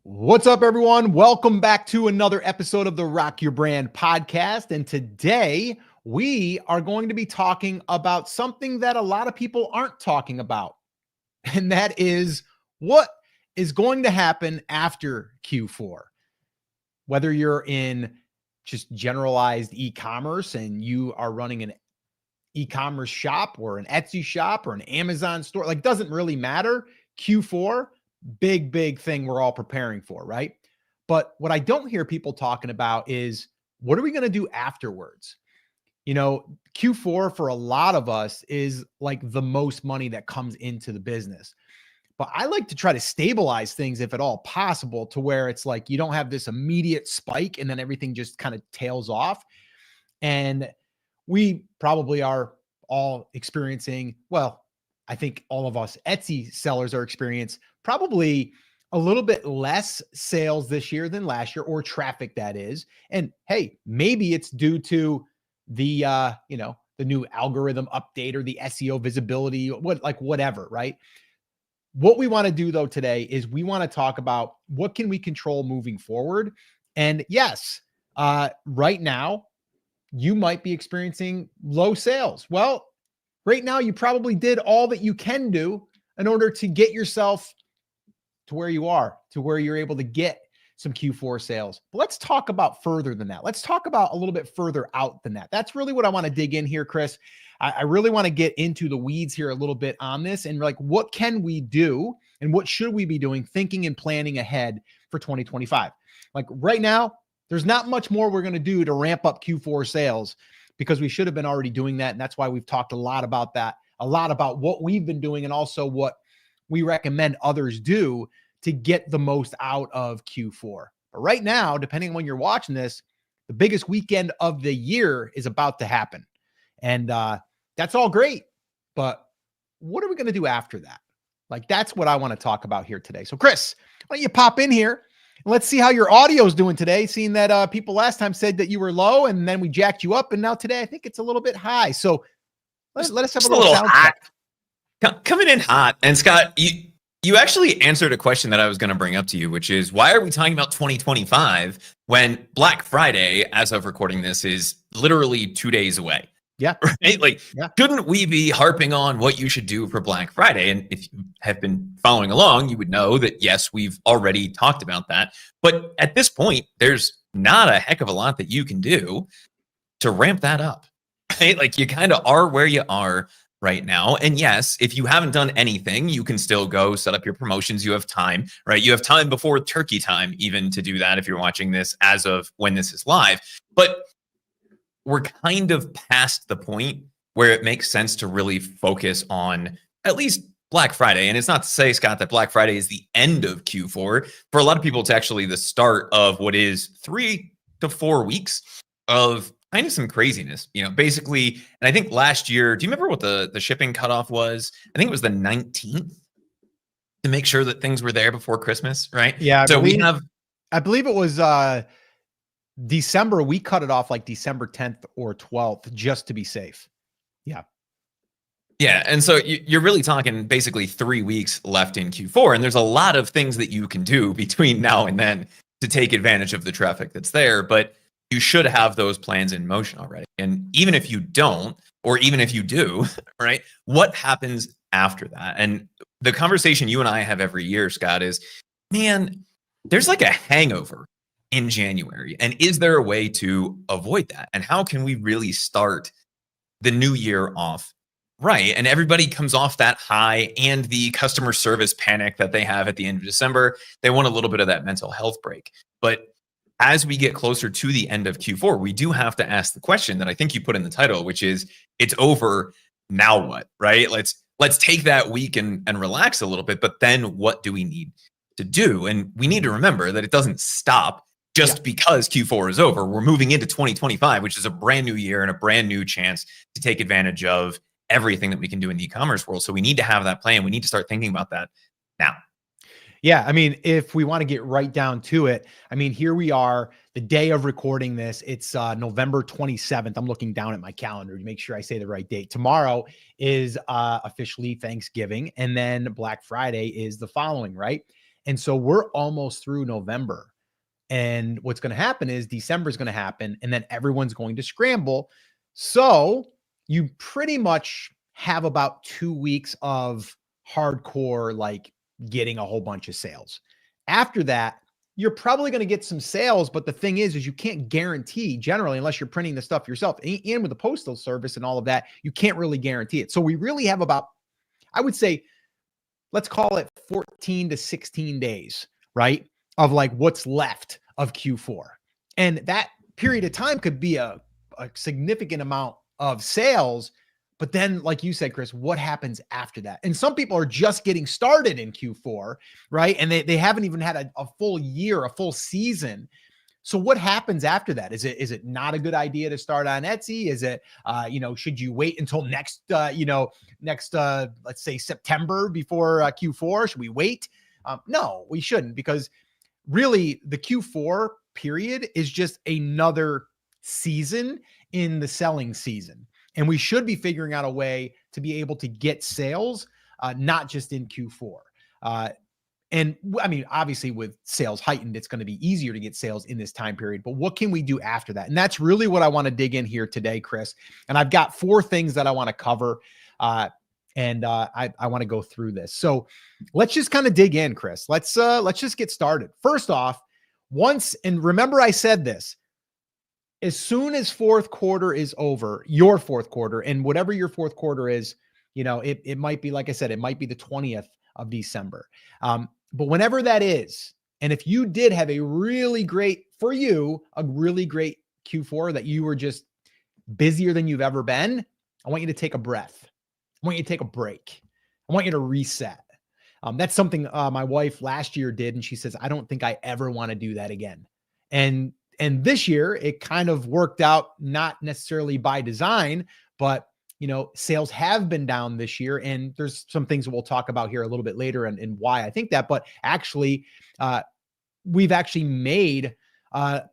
What's up, everyone? Welcome back to another episode of the Rock Your Brand podcast. And today we are going to be talking about something that a lot of people aren't talking about. And that is what is going to happen after Q4. Whether you're in just generalized e-commerce and you are running an e-commerce shop or an Etsy shop or an Amazon store, like doesn't really matter. Q4, big thing we're all preparing for, right? But what I don't hear people talking about is what are we going to do afterwards? You know, Q4 for a lot of us is like the most money that comes into the business. But I like to try to stabilize things if at all possible to where it's like you don't have this immediate spike and then everything just kind of tails off. And we probably are all experiencing, well, I think all of us Etsy sellers are experiencing probably a little bit less sales this year than last year, or traffic that is. And hey, maybe it's due to the the new algorithm update or the SEO visibility, whatever, right? What we want to do though today is we want to talk about what can we control moving forward. And yes, right now you might be experiencing low sales. Well, right now you probably did all that you can do in order to get yourself to where you are, to where you're able to get some Q4 sales. But let's talk about further than that. Let's talk about a little bit further out than that. That's really what I want to dig in here, Chris. I really want to get into the weeds here a little bit on this and like, what can we do and what should we be doing, thinking and planning ahead for 2025? Like right now, there's not much more we're going to do to ramp up Q4 sales because we should have been already doing that. And that's why we've talked a lot about that, a lot about what we've been doing and also what we recommend others do to get the most out of Q4. But right now, depending on when you're watching this, the biggest weekend of the year is about to happen. And that's all great. But what are we going to do after that? Like, that's what I want to talk about here today. So Chris, why don't you pop in here? Let's see how your audio is doing today, seeing that people last time said that you were low and then we jacked you up. And now today, I think it's a little bit high. So let us have a little sound hot. Coming in hot. And Scott, you actually answered a question that I was going to bring up to you, which is why are we talking about 2025 when Black Friday, as of recording this, is literally 2 days away? Yeah. Right? Like, shouldn't we be harping on what you should do for Black Friday? And if you have been following along, you would know that, yes, we've already talked about that. But at this point, there's not a heck of a lot that you can do to ramp that up, right? Like, you kind of are where you are right now. And yes, if you haven't done anything, you can still go set up your promotions. You have time, right? You have time before turkey time even to do that if you're watching this as of when this is live. But we're kind of past the point where it makes sense to really focus on at least Black Friday. And it's not to say, Scott, that Black Friday is the end of Q4. For a lot of people, it's actually the start of what is 3 to 4 weeks of kind of some craziness, basically. And I think last year, do you remember what the shipping cutoff was? I think it was the 19th to make sure that things were there before Christmas, right? Yeah. I believe it was December. We cut it off like December 10th or 12th just to be safe. Yeah. Yeah. And so you're really talking basically 3 weeks left in Q4. And there's a lot of things that you can do between now and then to take advantage of the traffic that's there. But you should have those plans in motion already. And even if you don't, or even if you do, right, what happens after that? And the conversation you and I have every year, Scott, is, man, there's like a hangover in January. And is there a way to avoid that? And how can we really start the new year off right? And everybody comes off that high and the customer service panic that they have at the end of December. They want a little bit of that mental health break. But as we get closer to the end of Q4, we do have to ask the question that I think you put in the title, which is, it's over, now what, right? Let's take that week and relax a little bit, but then what do we need to do? And we need to remember that it doesn't stop just because Q4 is over. We're moving into 2025, which is a brand new year and a brand new chance to take advantage of everything that we can do in the e-commerce world. So we need to have that plan. We need to start thinking about that now. Yeah, I mean, if we want to get right down to it, I mean, here we are, the day of recording this. It's November 27th. I'm looking down at my calendar to make sure I say the right date. Tomorrow is officially Thanksgiving, and then Black Friday is the following, right? And so we're almost through November. And what's going to happen is December is going to happen, and then everyone's going to scramble. So you pretty much have about 2 weeks of hardcore, like getting a whole bunch of sales. After that, you're probably going to get some sales, but the thing is you can't guarantee generally, unless you're printing the stuff yourself, and with the postal service and all of that, you can't really guarantee it. So we really have about, I would say, let's call it 14 to 16 days, right? Of like what's left of Q4. And that period of time could be a significant amount of sales. But then, like you said, Chris, what happens after that? And some people are just getting started in Q4, right? And they haven't even had a full year, a full season. So what happens after that? Is it not a good idea to start on Etsy? Is it, should you wait until next, let's say September before Q4? Should we wait? No, we shouldn't, because really the Q4 period is just another season in the selling season. And we should be figuring out a way to be able to get sales, not just in Q4. And I mean, obviously with sales heightened, it's going to be easier to get sales in this time period, but what can we do after that? And that's really what I want to dig in here today, Chris. And I've got 4 things that I want to cover. I want to go through this. So let's just kind of dig in, Chris. Let's just get started. First off, and remember I said this, as soon as fourth quarter is over, your fourth quarter, and whatever your fourth quarter is, it might be, like I said, it might be the 20th of December. But whenever that is, and if you did have a really great Q4 that you were just busier than you've ever been, I want you to take a breath. I want you to take a break. I want you to reset. That's something my wife last year did. And she says, I don't think I ever want to do that again. And this year it kind of worked out, not necessarily by design, but sales have been down this year, and there's some things that we'll talk about here a little bit later and why I think that, but actually we've actually made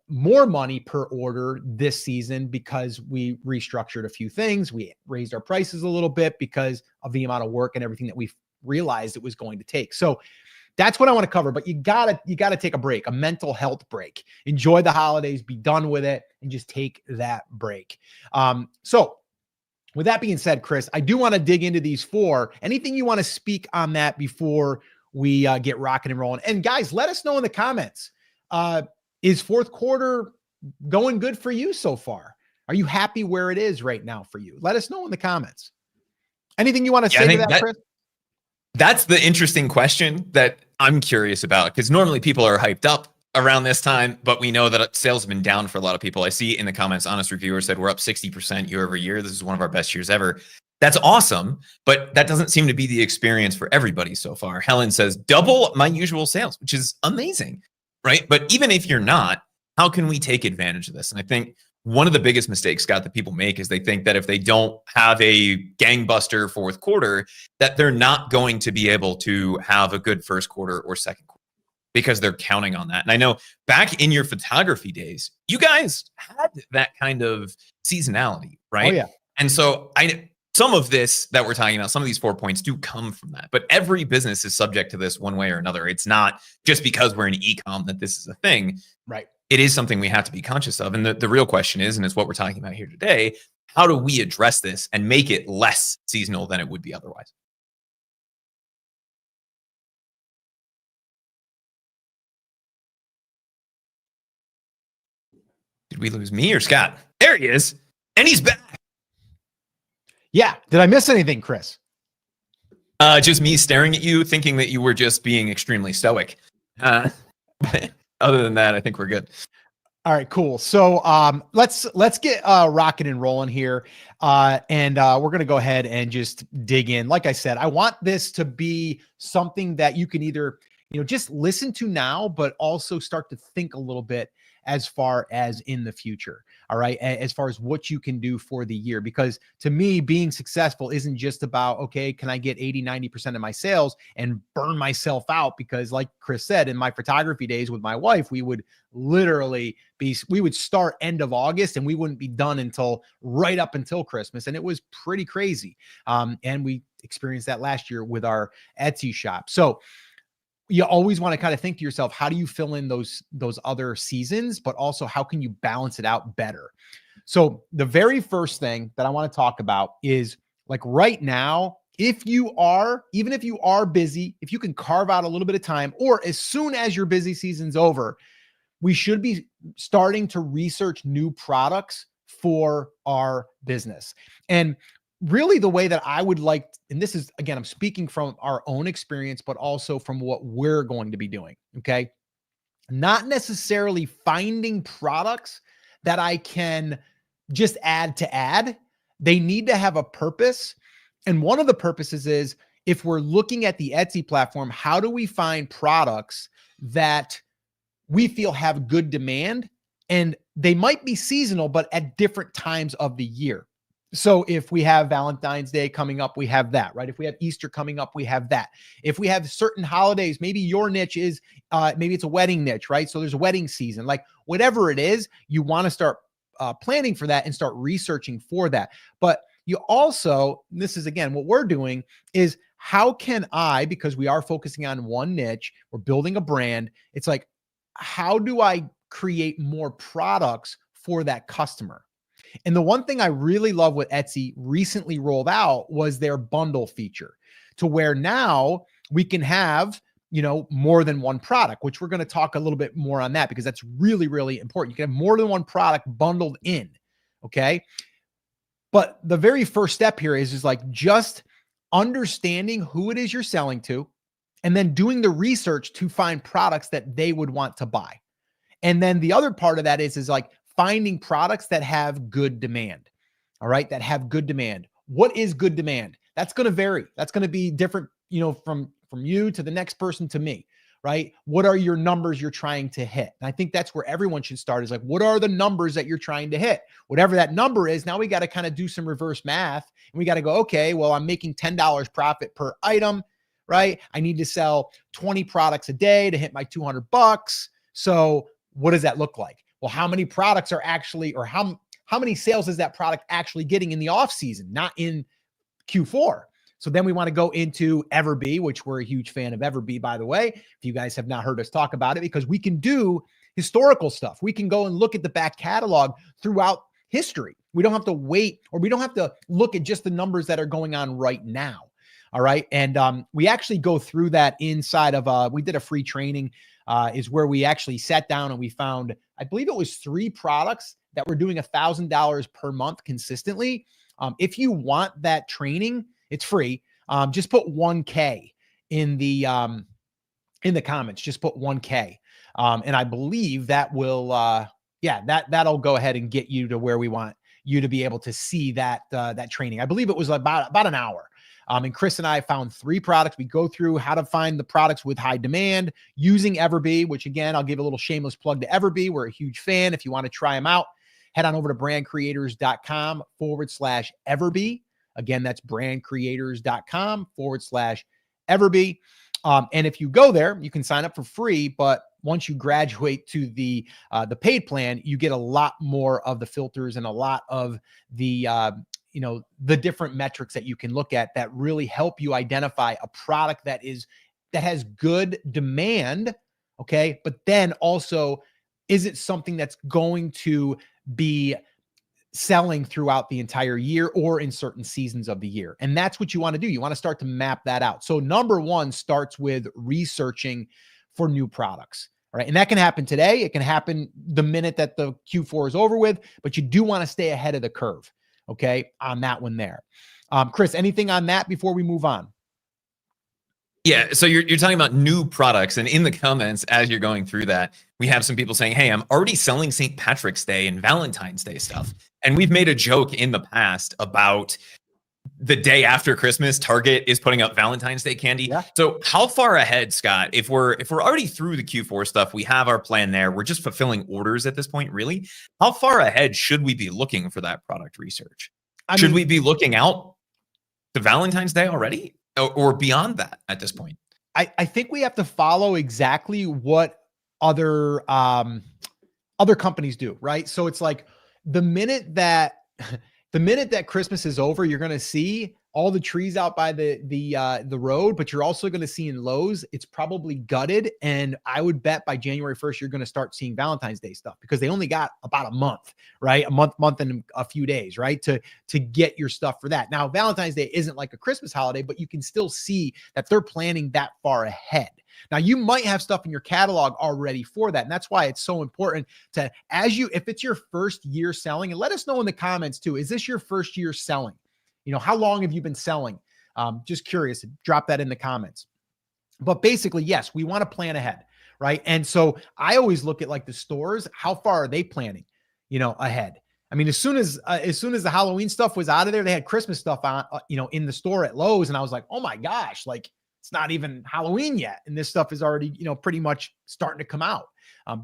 more money per order this season because we restructured a few things. We raised our prices a little bit because of the amount of work and everything that we realized it was going to take. So that's what I want to cover, but you gotta take a break, a mental health break. Enjoy the holidays, be done with it, and just take that break. So with that being said, Chris, I do want to dig into these 4. Anything you want to speak on that before we get rocking and rolling? And guys, let us know in the comments. Is fourth quarter going good for you so far? Are you happy where it is right now for you? Let us know in the comments. Anything you want to say to that, Chris? That's the interesting question that I'm curious about, because normally people are hyped up around this time, but we know that sales have been down for a lot of people. I see in the comments, Honest Reviewer said we're up 60% year over year. This is one of our best years ever. That's awesome, but that doesn't seem to be the experience for everybody so far. Helen says double my usual sales, which is amazing, right? But even if you're not, how can we take advantage of this? And I think one of the biggest mistakes, Scott, that people make is they think that if they don't have a gangbuster fourth quarter, that they're not going to be able to have a good first quarter or second quarter, because they're counting on that. And I know back in your photography days, you guys had that kind of seasonality, right? Oh, yeah. And so some of this that we're talking about, some of these 4 points do come from that, but every business is subject to this one way or another. It's not just because we're in e-com that this is a thing. Right. It is something we have to be conscious of. And the real question is, and it's what we're talking about here today, how do we address this and make it less seasonal than it would be otherwise? Did we lose me or Scott? There he is. And he's back. Yeah. Did I miss anything, Chris? Just me staring at you, thinking that you were just being extremely stoic. Other than that, I think we're good. All right, cool. So let's get rocking and rolling here. And we're going to go ahead and just dig in. Like I said, I want this to be something that you can either, just listen to now, but also start to think a little bit as far as in the future. All right. As far as what you can do for the year, because to me, being successful isn't just about, okay, can I get 80-90% of my sales and burn myself out? Because like Chris said, in my photography days with my wife, we would literally we would start end of August and we wouldn't be done until right up until Christmas. And it was pretty crazy. And we experienced that last year with our Etsy shop. So you always want to kind of think to yourself, how do you fill in those other seasons, but also how can you balance it out better? So the very first thing that I want to talk about is, like, right now, even if you are busy, if you can carve out a little bit of time, or as soon as your busy season's over, we should be starting to research new products for our business. And really, the way that I would like, and this is, again, I'm speaking from our own experience, but also from what we're going to be doing. Okay. Not necessarily finding products that I can just add to add. They need to have a purpose. And one of the purposes is, if we're looking at the Etsy platform, how do we find products that we feel have good demand? And they might be seasonal, but at different times of the year. So if we have Valentine's Day coming up, we have that, right? If we have Easter coming up, we have that. If we have certain holidays, maybe your niche is, maybe it's a wedding niche, right? So there's a wedding season, like whatever it is, you want to start planning for that and start researching for that. But you also, this is again, what we're doing is, how can I, because we are focusing on one niche, we're building a brand. It's like, how do I create more products for that customer? And the one thing I really love what Etsy recently rolled out was their bundle feature, to where now we can have, more than one product, which we're going to talk a little bit more on that, because that's really, really important. You can have more than one product bundled in. Okay. But the very first step here is like just understanding who it is you're selling to, and then doing the research to find products that they would want to buy. And then the other part of that is like finding products that have good demand. All right. That have good demand. What is good demand? That's going to vary. That's going to be different, from you to the next person to me, right? What are your numbers you're trying to hit? And I think that's where everyone should start, is like, what are the numbers that you're trying to hit? Whatever that number is, now we got to kind of do some reverse math, and we got to go, okay, well, I'm making $10 profit per item, right? I need to sell 20 products a day to hit my $200. So what does that look like? Well, how many products are actually, or how many sales is that product actually getting in the off season, not in Q4? So then we want to go into Everbee, which we're a huge fan of Everbee, by the way, if you guys have not heard us talk about it, because we can do historical stuff. We can go and look at the back catalog throughout history. We don't have to wait, or we don't have to look at just the numbers that are going on right now. All right. And we actually go through that inside of, we did a free training, is where we actually sat down and we found, I believe it was 3 products that were doing $1,000 per month consistently. If you want that training, it's free. Just put 1K in the comments. Just put 1K. And I believe that will, that'll go ahead and get you to where we want you to be able to see that training. I believe it was about an hour. And Chris and I found 3 products. We go through how to find the products with high demand using Everbee, which, again, I'll give a little shameless plug to Everbee. We're a huge fan. If you want to try them out, head on over to brandcreators.com/Everbee. Again, that's brandcreators.com/Everbee. And if you go there, you can sign up for free, but once you graduate to the paid plan, you get a lot more of the filters and a lot of the different metrics that you can look at that really help you identify a product that has good demand. Okay. But then also, is it something that's going to be selling throughout the entire year or in certain seasons of the year? And that's what you want to do. You want to start to map that out. So number 1 starts with researching for new products. All right. And that can happen today. It can happen the minute that the Q4 is over with, but you do want to stay ahead of the curve. Okay. On that one there. Chris, anything on that before we move on? Yeah, so you're talking about new products, and in the comments as you're going through that, we have some people saying, "Hey, I'm already selling St. Patrick's Day and Valentine's Day stuff." And we've made a joke in the past about the day after Christmas, Target is putting up Valentine's Day candy. Yeah. So how far ahead, Scott, if we're already through the Q4 stuff, we have our plan there, we're just fulfilling orders at this point, really. How far ahead should we be looking for that product research? Should we be looking out to Valentine's Day already? Or beyond that at this point? I think we have to follow exactly what other companies do, right? So it's like the minute that Christmas is over, you're going to see all the trees out by the road, but you're also going to see in Lowe's, it's probably gutted. And I would bet by January 1st, you're going to start seeing Valentine's Day stuff because they only got about a month, right? A month and a few days, right? To get your stuff for that. Now, Valentine's Day isn't like a Christmas holiday, but you can still see that they're planning that far ahead. Now, you might have stuff in your catalog already for that. And that's why it's so important to, if it's your first year selling, and let us know in the comments too, is this your first year selling? How long have you been selling? Just curious, drop that in the comments. But basically, yes, we want to plan ahead, right? And so I always look at like the stores, how far are they planning, ahead? I mean, as soon as the Halloween stuff was out of there, they had Christmas stuff on, in the store at Lowe's. And I was like, oh my gosh, like it's not even Halloween yet. And this stuff is already, pretty much starting to come out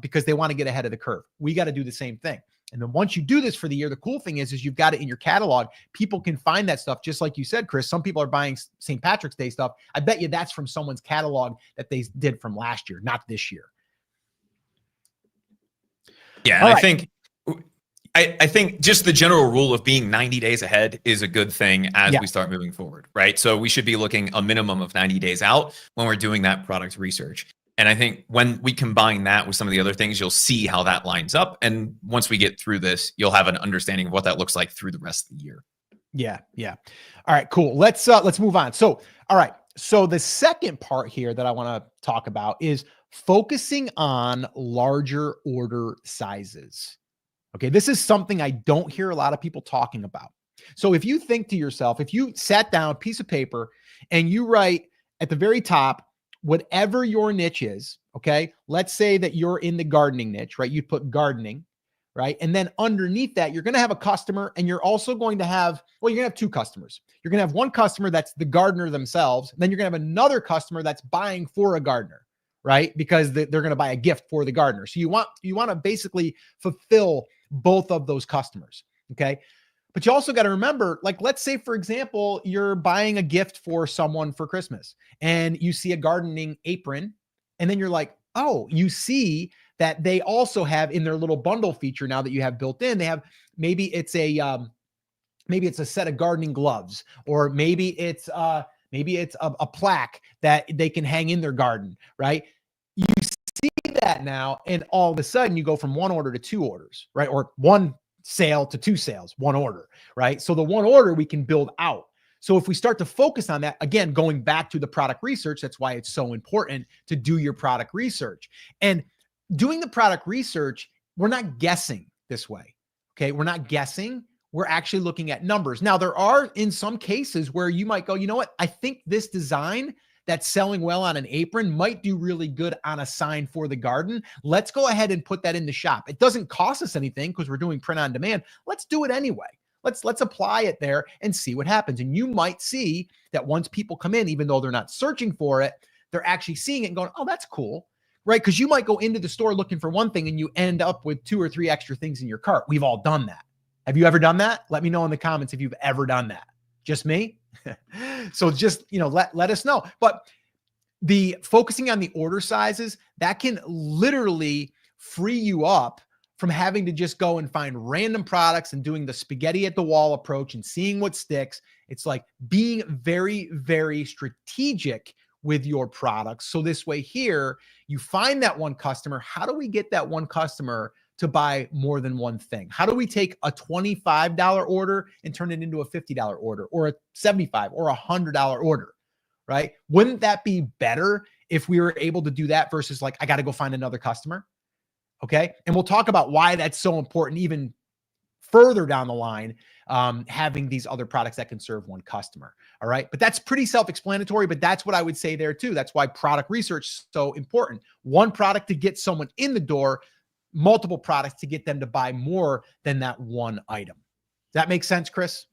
because they want to get ahead of the curve. We got to do the same thing. And then once you do this for the year, the cool thing is you've got it in your catalog. People can find that stuff. Just like you said, Chris, some people are buying St. Patrick's Day stuff. I bet you that's from someone's catalog that they did from last year, not this year. Yeah. And I think just the general rule of being 90 days ahead is a good thing as we start moving forward, right? So we should be looking a minimum of 90 days out when we're doing that product research. And I think when we combine that with some of the other things, you'll see how that lines up. And once we get through this, you'll have an understanding of what that looks like through the rest of the year. Yeah. Yeah. All right, cool. Let's move on. So, all right. So the second part here that I want to talk about is focusing on larger order sizes. Okay. This is something I don't hear a lot of people talking about. So if you think to yourself, if you sat down, piece of paper, and you write at the very top, whatever your niche is, okay, let's say that you're in the gardening niche, right? You put gardening, right? And then underneath that, you're going to have a customer, and you're also going to have, you're going to have two customers. You're going to have one customer that's the gardener themselves. And then you're going to have another customer that's buying for a gardener, right? Because they're going to buy a gift for the gardener. So you want to basically fulfill both of those customers, okay? But you also got to remember, like, let's say, for example, you're buying a gift for someone for Christmas and you see a gardening apron. And then you're like, oh, you see that they also have in their little bundle feature now that you have built in, they have, maybe it's a set of gardening gloves, or maybe it's a plaque that they can hang in their garden, right? You see that now, and all of a sudden you go from one order to two orders, right? Or one sale to two sales, one order, right? So the one order we can build out. So if we start to focus on that, again, going back to the product research, that's why it's so important to do your product research. And doing the product research, we're not guessing this way, okay? We're not guessing. We're actually looking at numbers. Now, there are in some cases where you might go, you know what? I think this design that's selling well on an apron might do really good on a sign for the garden. Let's go ahead and put that in the shop. It doesn't cost us anything because we're doing print on demand. Let's do it anyway. Let's apply it there and see what happens. And you might see that once people come in, even though they're not searching for it, they're actually seeing it and going, oh, that's cool, right? Because you might go into the store looking for one thing and you end up with 2 or 3 extra things in your cart. We've all done that. Have you ever done that? Let me know in the comments if you've ever done that. Just me? So just, let us know. But the focusing on the order sizes, that can literally free you up from having to just go and find random products and doing the spaghetti at the wall approach and seeing what sticks. It's like being very, very strategic with your products. So this way here, you find that one customer. How do we get that one customer to buy more than one thing? How do we take a $25 order and turn it into a $50 order, or a $75 or a $100 order, right? Wouldn't that be better if we were able to do that versus like, I got to go find another customer? Okay. And we'll talk about why that's so important even further down the line, having these other products that can serve one customer. All right. But that's pretty self-explanatory, but that's what I would say there too. That's why product research is so important. One product to get someone in the door, multiple products to get them to buy more than that one item. Does that make sense, Chris?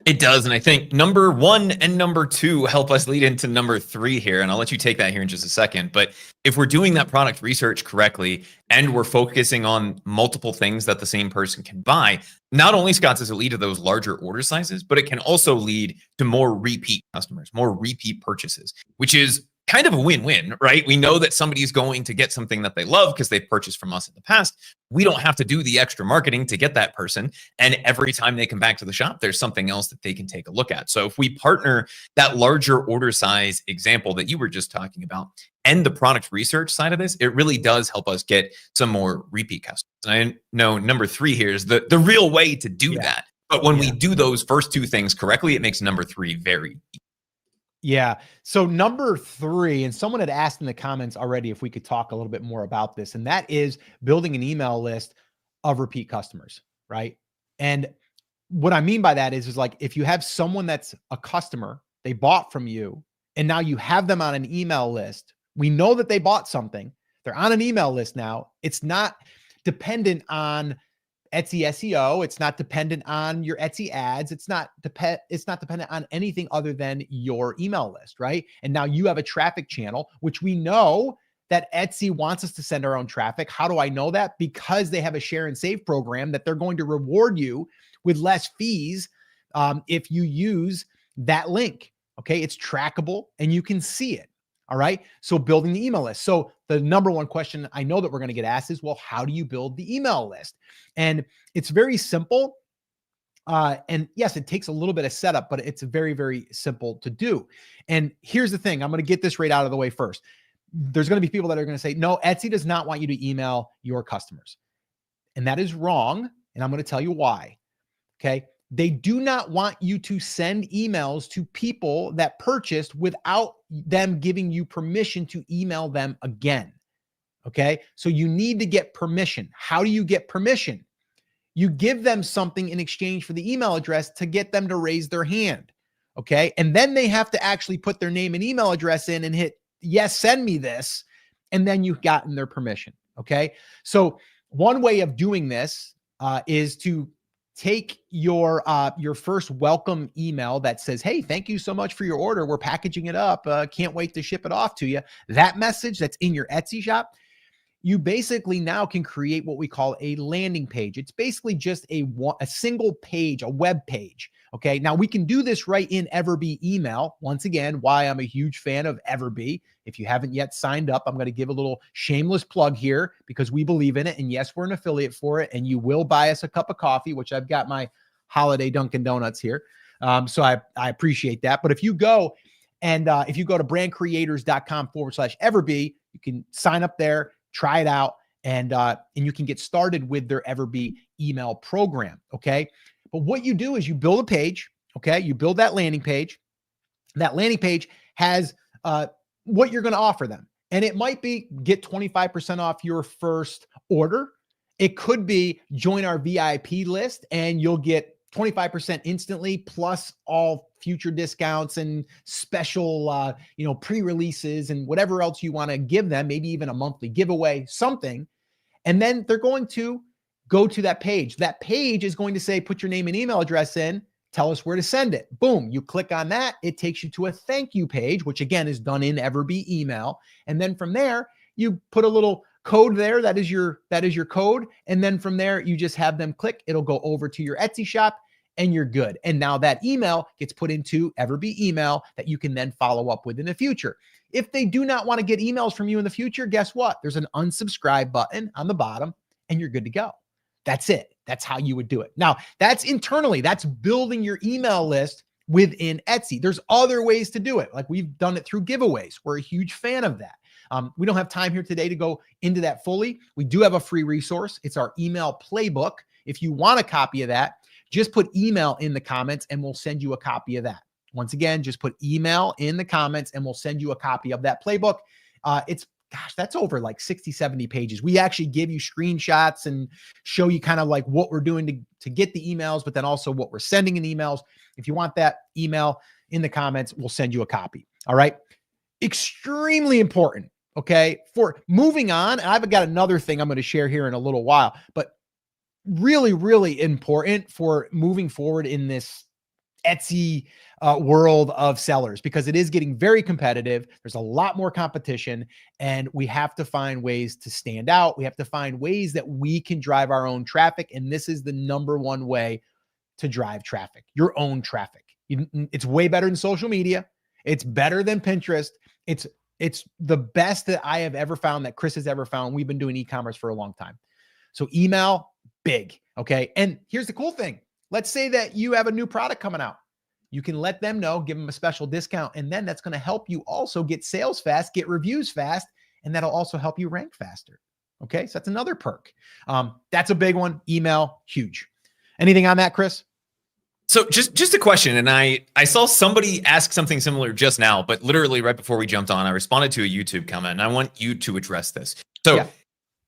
It does. And I think number 1 and number 2 help us lead into number 3 here. And I'll let you take that here in just a second. But if we're doing that product research correctly and we're focusing on multiple things that the same person can buy, not only, Scott, does it lead to those larger order sizes, but it can also lead to more repeat customers, more repeat purchases, which is kind of a win-win, right? We know that somebody's going to get something that they love because they've purchased from us in the past. We don't have to do the extra marketing to get that person. And every time they come back to the shop, there's something else that they can take a look at. So if we partner that larger order size example that you were just talking about and the product research side of this, it really does help us get some more repeat customers. And I know number 3 here is the real way to do that. But when we do those first 2 things correctly, it makes number 3 very easy. Yeah. So number 3, and someone had asked in the comments already if we could talk a little bit more about this, and that is building an email list of repeat customers, right? And what I mean by that is like if you have someone that's a customer, they bought from you, and now you have them on an email list. We know that they bought something. They're on an email list now. It's not dependent on Etsy SEO. It's not dependent on your Etsy ads. It's not dependent on anything other than your email list, right? And now you have a traffic channel, which we know that Etsy wants us to send our own traffic. How do I know that? Because they have a share and save program that they're going to reward you with less fees if you use that link. Okay, it's trackable and you can see it. All right. So building the email list. So the number one question I know that we're going to get asked is, well, how do you build the email list? And it's very simple. And yes, it takes a little bit of setup, but it's very, very simple to do. And here's the thing. I'm going to get this right out of the way first. There's going to be people that are going to say, no, Etsy does not want you to email your customers. And that is wrong. And I'm going to tell you why. Okay. They do not want you to send emails to people that purchased without them giving you permission to email them again. Okay. So you need to get permission. How do you get permission? You give them something in exchange for the email address to get them to raise their hand. Okay. And then they have to actually put their name and email address in and hit, yes, send me this. And then you've gotten their permission. Okay. So one way of doing this is to take your first welcome email that says, hey, thank you so much for your order. We're packaging it up. Can't wait to ship it off to you. That message that's in your Etsy shop, you basically now can create what we call a landing page. It's basically just a single page, a web page. Okay. Now we can do this right in Everbee email. Once again, why I'm a huge fan of Everbee. If you haven't yet signed up, I'm going to give a little shameless plug here because we believe in it. And yes, we're an affiliate for it. And you will buy us a cup of coffee, which I've got my holiday Dunkin' Donuts here. So I appreciate that. But if you go and if you go to brandcreators.com/Everbee, you can sign up there, try it out, and you can get started with their Everbee email program. Okay. But what you do is you build a page. Okay. You build that landing page. That landing page has what you're going to offer them. And it might be get 25% off your first order. It could be join our VIP list and you'll get 25% instantly plus all future discounts and special, pre-releases and whatever else you want to give them, maybe even a monthly giveaway, something. And then they're going to go to that page. That page is going to say, put your name and email address in, tell us where to send it. Boom. You click on that. It takes you to a thank you page, which again is done in Everbee email. And then from there, you put a little code there. That is your code. And then from there, you just have them click. It'll go over to your Etsy shop and you're good. And now that email gets put into Everbee email that you can then follow up with in the future. If they do not want to get emails from you in the future, guess what? There's an unsubscribe button on the bottom and you're good to go. That's it. That's how you would do it. Now, that's internally. That's building your email list within Etsy. There's other ways to do it. Like we've done it through giveaways. We're a huge fan of that. We don't have time here today to go into that fully. We do have a free resource. It's our email playbook. If you want a copy of that, just put email in the comments and we'll send you a copy of that. Once again, just put email in the comments and we'll send you a copy of that playbook. That's over like 60, 70 pages. We actually give you screenshots and show you kind of like what we're doing to get the emails, but then also what we're sending in emails. If you want that email in the comments, we'll send you a copy. All right. Extremely important. Okay. For moving on, I've got another thing I'm going to share here in a little while, but really, really important for moving forward in this Etsy world of sellers, because it is getting very competitive. There's a lot more competition and we have to find ways to stand out. We have to find ways that we can drive our own traffic. And this is the number one way to drive traffic, your own traffic. It's way better than social media. It's better than Pinterest. It's It's the best that I have ever found, that Chris has ever found. We've been doing e-commerce for a long time. So email, big. Okay. And here's the cool thing. Let's say that you have a new product coming out. You can let them know, give them a special discount, and then that's going to help you also get sales fast, get reviews fast, and that'll also help you rank faster. Okay. So that's another perk. That's a big one. Email, huge. Anything on that, Chris? So just a question, and I saw somebody ask something similar just now, but literally right before we jumped on, I responded to a YouTube comment, and I want you to address this. So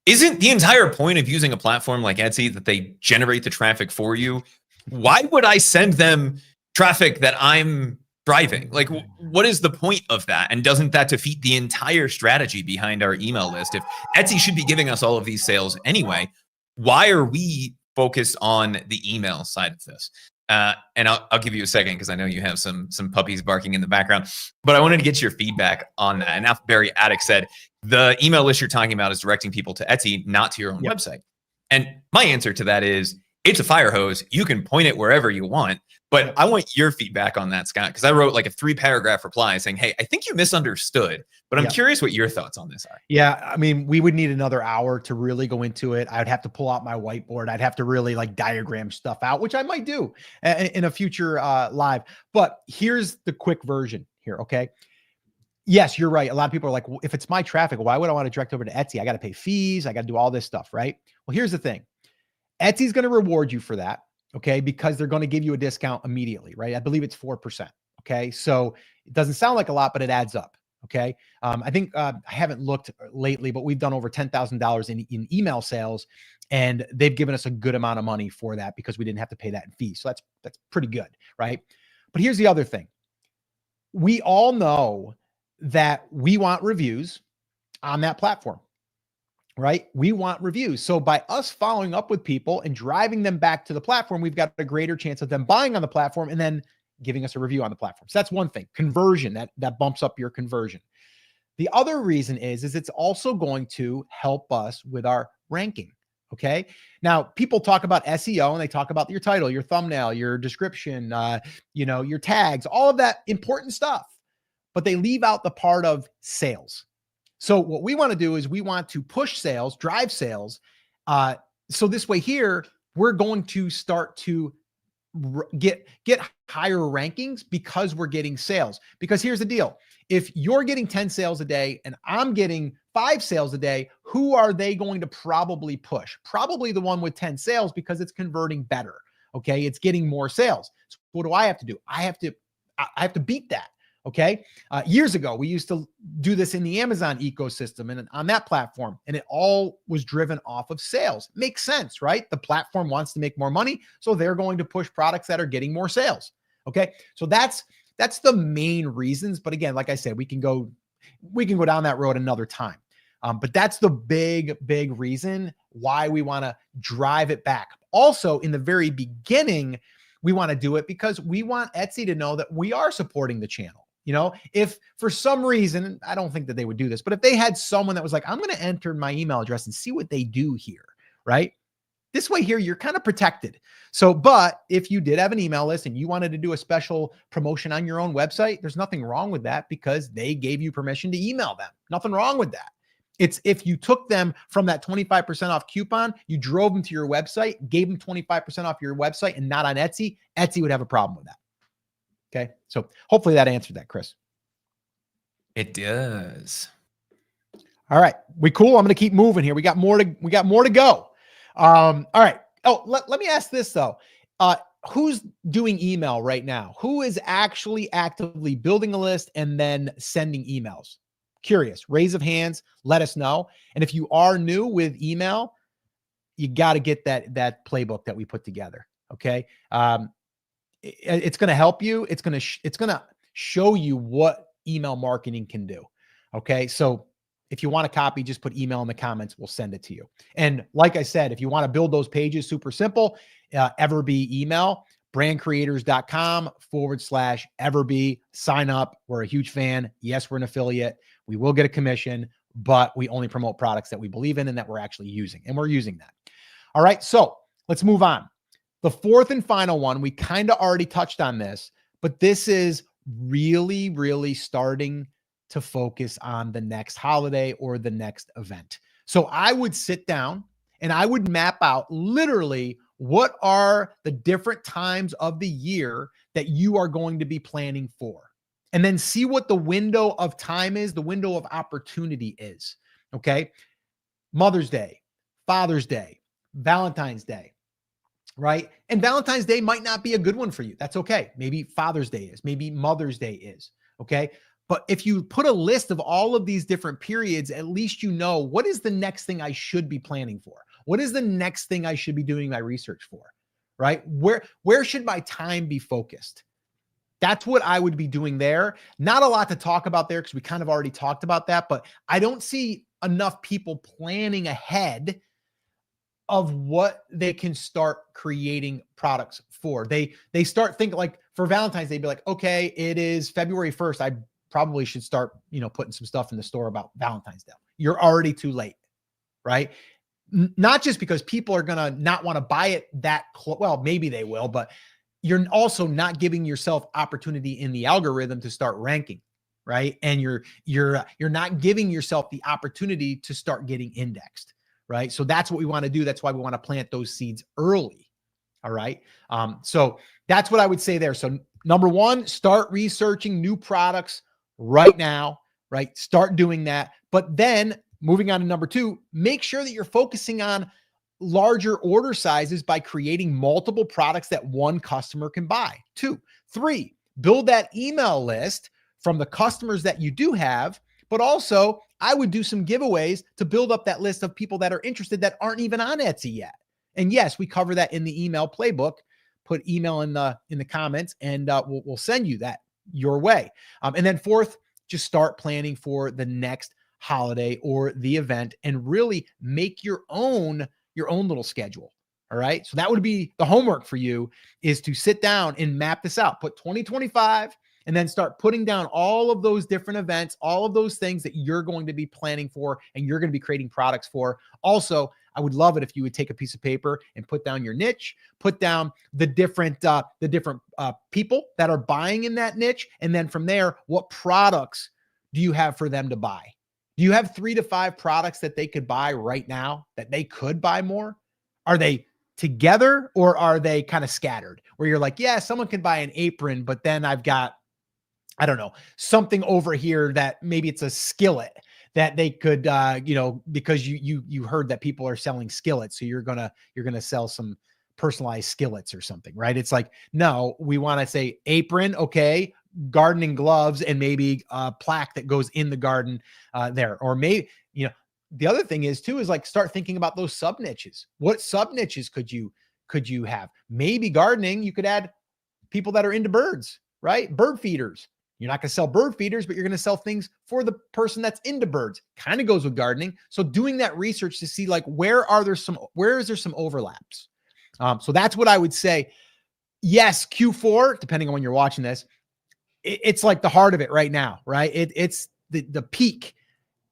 isn't the entire point of using a platform like Etsy that they generate the traffic for you? Why would I send them traffic that I'm driving? Like, what is the point of that? And doesn't that defeat the entire strategy behind our email list? If Etsy should be giving us all of these sales anyway, why are we focused on the email side of this? And I'll give you a second because I know you have some puppies barking in the background, but I wanted to get your feedback on that. And Barry Attic said, the email list you're talking about is directing people to Etsy, not to your own website. And my answer to that is, it's a fire hose. You can point it wherever you want, but I want your feedback on that, Scott, because I wrote like a 3-paragraph reply saying, hey, I think you misunderstood, but I'm curious what your thoughts on this are. Yeah. I mean, we would need another hour to really go into it. I'd have to pull out my whiteboard. I'd have to really like diagram stuff out, which I might do in a future live. But here's the quick version here. Okay. Yes, you're right. A lot of people are like, well, if it's my traffic, why would I want to direct over to Etsy? I got to pay fees. I got to do all this stuff, right? Well, here's the thing. Etsy's going to reward you for that, okay? Because they're going to give you a discount immediately, right? I believe it's 4%, okay? So it doesn't sound like a lot, but it adds up, okay? I think I haven't looked lately, but we've done over $10,000 in email sales, and they've given us a good amount of money for that because we didn't have to pay that in fees. So that's pretty good, right? But here's the other thing. We all know that we want reviews on that platform. Right? We want reviews. So by us following up with people and driving them back to the platform, we've got a greater chance of them buying on the platform and then giving us a review on the platform. So that's one thing. Conversion, that bumps up your conversion. The other reason is it's also going to help us with our ranking. Okay. Now people talk about SEO and they talk about your title, your thumbnail, your description, your tags, all of that important stuff, but they leave out the part of sales. So what we want to do is we want to push sales, drive sales. So this way here, we're going to start to get higher rankings because we're getting sales. Because here's the deal. If you're getting 10 sales a day and I'm getting 5 sales a day, who are they going to probably push? Probably the one with 10 sales because it's converting better. Okay. It's getting more sales. So what do I have to do? I have to beat that. Okay. Years ago, we used to do this in the Amazon ecosystem and on that platform, and it all was driven off of sales. Makes sense, right? The platform wants to make more money, so they're going to push products that are getting more sales. Okay. So that's the main reasons. But again, like I said, we can go down that road another time. But that's the big reason why we want to drive it back. Also, in the very beginning, we want to do it because we want Etsy to know that we are supporting the channel. If for some reason, I don't think that they would do this, but if they had someone that was like, I'm going to enter my email address and see what they do here, right? This way here, you're kind of protected. So, but if you did have an email list and you wanted to do a special promotion on your own website, there's nothing wrong with that because they gave you permission to email them. Nothing wrong with that. It's if you took them from that 25% off coupon, you drove them to your website, gave them 25% off your website and not on Etsy, Etsy would have a problem with that. Okay. So hopefully that answered that, Chris. It does. All right. We cool. I'm going to keep moving here. We got more to go. All right. Oh, let me ask this though. Who's doing email right now? Who is actually actively building a list and then sending emails? Curious, raise of hands, let us know. And if you are new with email, you got to get that playbook that we put together. Okay. It's going to help you. It's going to show you what email marketing can do. Okay. So if you want a copy, just put email in the comments. We'll send it to you. And like I said, if you want to build those pages, super simple, Everbee email, brandcreators.com/Everbee, sign up. We're a huge fan. Yes, we're an affiliate. We will get a commission, but we only promote products that we believe in and that we're actually using. And we're using that. All right. So let's move on. The fourth and final one, we kind of already touched on this, but this is really, really starting to focus on the next holiday or the next event. So I would sit down and I would map out literally what are the different times of the year that you are going to be planning for. And then see what the window of time is, the window of opportunity is. Okay. Mother's Day, Father's Day, Valentine's Day, right? And Valentine's Day might not be a good one for you. That's okay. Maybe Father's Day is, maybe Mother's Day is. Okay. But if you put a list of all of these different periods, at least you know what is the next thing I should be planning for? What is the next thing I should be doing my research for? Right? Where should my time be focused? That's what I would be doing there. Not a lot to talk about there because we kind of already talked about that, but I don't see enough people planning ahead of what they can start creating products for. They start thinking like for Valentine's Day, be like, okay, it is February 1st. I probably should start, putting some stuff in the store about Valentine's Day. You're already too late, right? Not just because people are going to not want to buy it well, maybe they will, but you're also not giving yourself opportunity in the algorithm to start ranking, right? And you're not giving yourself the opportunity to start getting indexed, right? So that's what we want to do. That's why we want to plant those seeds early. All right. So that's what I would say there. So number one, start researching new products right now, right? Start doing that. But then moving on to number two, make sure that you're focusing on larger order sizes by creating multiple products that one customer can buy. 2, 3, build that email list from the customers that you do have, but also I would do some giveaways to build up that list of people that are interested that aren't even on Etsy yet. And yes, we cover that in the email playbook. Put email in the comments and we'll send you that your way. And then fourth, just start planning for the next holiday or the event and really make your own little schedule. All right. So that would be the homework for you, is to sit down and map this out, put 2025, and then start putting down all of those different events, all of those things that you're going to be planning for and you're going to be creating products for. Also, I would love it if you would take a piece of paper and put down your niche, put down the different people that are buying in that niche. And then from there, what products do you have for them to buy? Do you have 3 to 5 products that they could buy right now that they could buy more? Are they together or are they kind of scattered where you're like, yeah, someone can buy an apron, but then I've got, I don't know, something over here that maybe it's a skillet that they could, because you heard that people are selling skillets. So you're going to sell some personalized skillets or something, right? It's like, no, we want to say apron. Okay. Gardening gloves and maybe a plaque that goes in the garden there. Or maybe, the other thing is too, is like start thinking about those sub niches. What sub niches could you have? Maybe gardening, you could add people that are into birds, right? Bird feeders. You're not going to sell bird feeders, but you're going to sell things for the person that's into birds. Kind of goes with gardening. So doing that research to see like, where is there some overlaps? So that's what I would say. Yes, Q4, depending on when you're watching this, it's like the heart of it right now, right? It's the peak,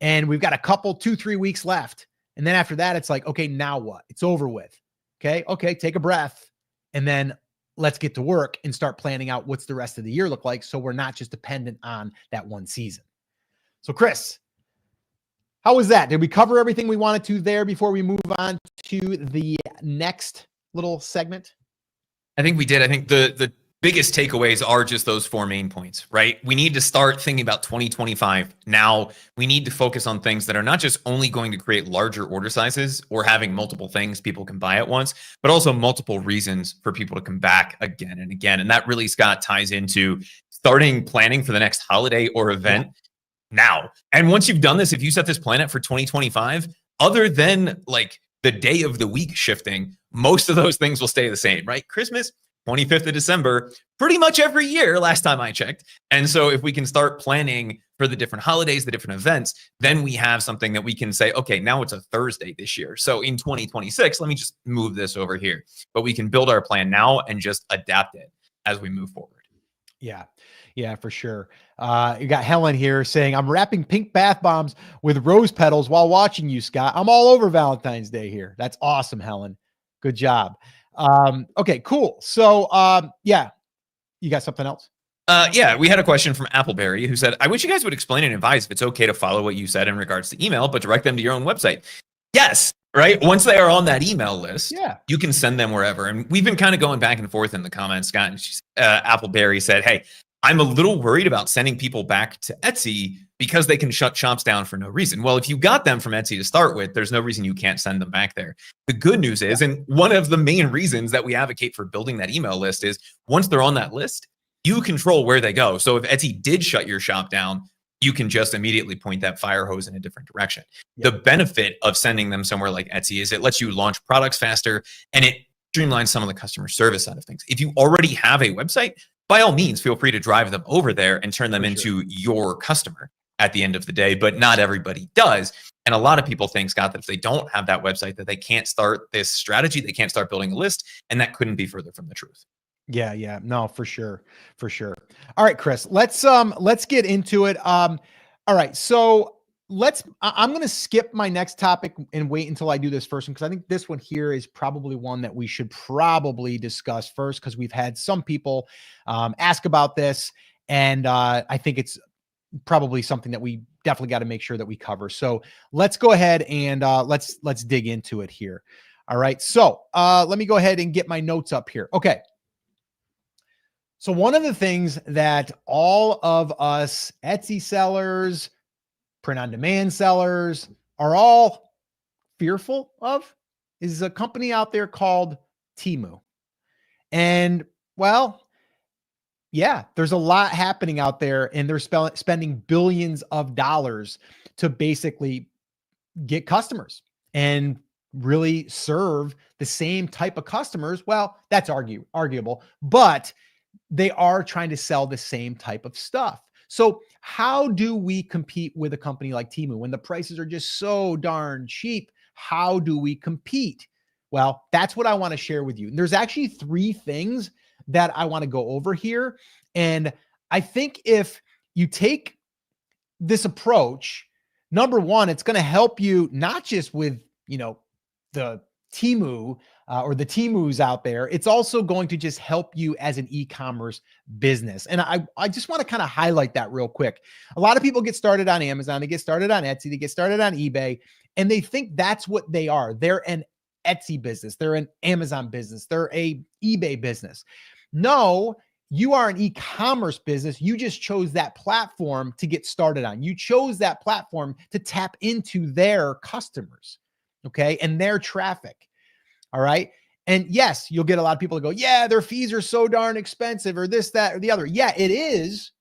and we've got a couple, 2-3 weeks left. And then after that, it's like, okay, now what? It's over with. Okay. Take a breath. And then let's get to work and start planning out what's the rest of the year look like. So we're not just dependent on that one season. So Chris, how was that? Did we cover everything we wanted to there before we move on to the next little segment? I think we did. I think the biggest takeaways are just those 4 main points, right? We need to start thinking about 2025 now. We need to focus on things that are not just only going to create larger order sizes or having multiple things people can buy at once, but also multiple reasons for people to come back again and again. And that really, Scott, ties into starting planning for the next holiday or event now. And once you've done this, if you set this plan up for 2025, other than like the day of the week shifting, most of those things will stay the same, right? Christmas, 25th of December, pretty much every year, last time I checked. And so if we can start planning for the different holidays, the different events, then we have something that we can say, okay, now it's a Thursday this year. So in 2026, let me just move this over here. But we can build our plan now and just adapt it as we move forward. Yeah, for sure. You got Helen here saying, I'm wrapping pink bath bombs with rose petals while watching you, Scott. I'm all over Valentine's Day here. That's awesome, Helen. Good job. Okay, cool. So, you got something else? Yeah, we had a question from Appleberry who said, I wish you guys would explain and advise if it's okay to follow what you said in regards to email, but direct them to your own website. Yes, right? Once they are on that email list, you can send them wherever. And we've been kind of going back and forth in the comments. Scott and Appleberry said, hey, I'm a little worried about sending people back to Etsy because they can shut shops down for no reason. Well, if you got them from Etsy to start with, there's no reason you can't send them back there. The good news is, and one of the main reasons that we advocate for building that email list is once they're on that list, you control where they go. So if Etsy did shut your shop down, you can just immediately point that fire hose in a different direction. The benefit of sending them somewhere like Etsy is it lets you launch products faster and it streamlines some of the customer service side of things. If you already have a website, by all means, feel free to drive them over there and turn them into your customer at the end of the day, but not everybody does. And a lot of people think, Scott, that if they don't have that website, that they can't start this strategy, they can't start building a list, and that couldn't be further from the truth. Yeah. No, for sure. All right, Chris, let's get into it. All right. So I'm going to skip my next topic and wait until I do this first one, because I think this one here is probably one that we should probably discuss first, because we've had some people ask about this, and I think it's probably something that we definitely got to make sure that we cover. So let's go ahead and let's dig into it here. All right. So let me go ahead and get my notes up here. Okay. So one of the things that all of us Etsy sellers, print-on-demand sellers are all fearful of is a company out there called Temu. And well, yeah, there's a lot happening out there, and they're spending billions of dollars to basically get customers and really serve the same type of customers. Well, that's arguable, but they are trying to sell the same type of stuff. So how do we compete with a company like Temu when the prices are just so darn cheap? How do we compete? Well, that's what I want to share with you. And there's actually 3 things that I want to go over here. And I think if you take this approach, number one, it's going to help you not just with, the Temu or the Temus out there. It's also going to just help you as an e-commerce business. And I just want to kind of highlight that real quick. A lot of people get started on Amazon, they get started on Etsy, they get started on eBay, and they think that's what they are. They're an Etsy business, they're an Amazon business, they're a eBay business. No, you are an e-commerce business. You just chose that platform to get started on. You chose that platform to tap into their customers, okay, and their traffic. All right. And yes, you'll get a lot of people that go, yeah, their fees are so darn expensive, or this, that, or the other. Yeah, it is.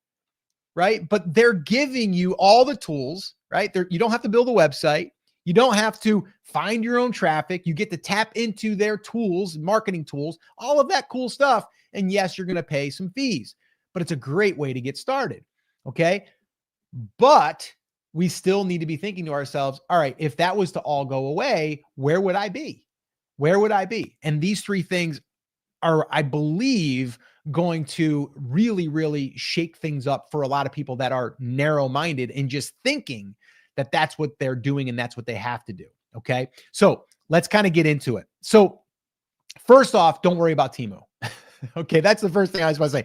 Right. But they're giving you all the tools, right? You don't have to build a website. You don't have to find your own traffic. You get to tap into their tools, marketing tools, all of that cool stuff. And yes, you're going to pay some fees, but it's a great way to get started. Okay. But we still need to be thinking to ourselves, all right, if that was to all go away, where would I be? Where would I be? And these 3 things are, I believe, going to really, really shake things up for a lot of people that are narrow-minded and just thinking that that's what they're doing and that's what they have to do. Okay. So let's kind of get into it. So first off, don't worry about Temu. Okay. That's the first thing I was about to say.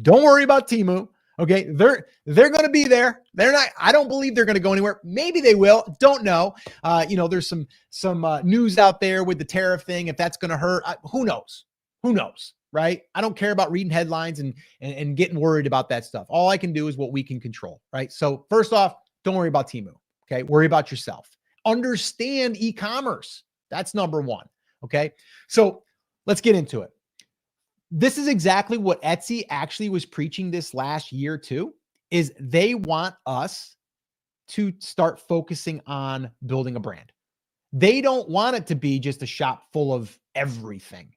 Don't worry about Temu. Okay. They're going to be there. They're not, I don't believe they're going to go anywhere. Maybe they will. Don't know. There's some news out there with the tariff thing. If that's going to hurt, who knows? Right? I don't care about reading headlines and getting worried about that stuff. All I can do is what we can control. Right? So first off, don't worry about Temu. Okay. Worry about yourself. Understand e-commerce. That's number 1. Okay. So let's get into it. This is exactly what Etsy actually was preaching this last year too, is they want us to start focusing on building a brand. They don't want it to be just a shop full of everything.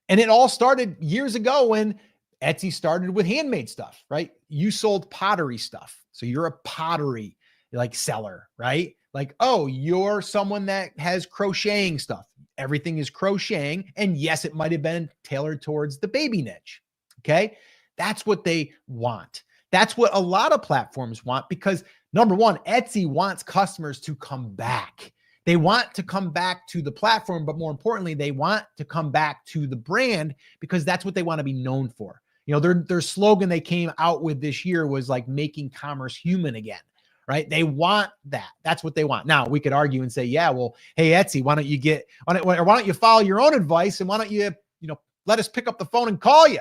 And it all started years ago when Etsy started with handmade stuff, right? You sold pottery stuff. So you're a pottery seller, right? Like, oh, you're someone that has crocheting stuff. Everything is crocheting. And yes, it might've been tailored towards the baby niche. Okay. That's what they want. That's what a lot of platforms want, because number 1, Etsy wants customers to come back. They want to come back to the platform, but more importantly, they want to come back to the brand, because that's what they want to be known for. Their slogan they came out with this year was like making commerce human again, right? They want that. That's what they want. Now we could argue and say, yeah, well, hey, Etsy, why don't you follow your own advice, and why don't you, let us pick up the phone and call you,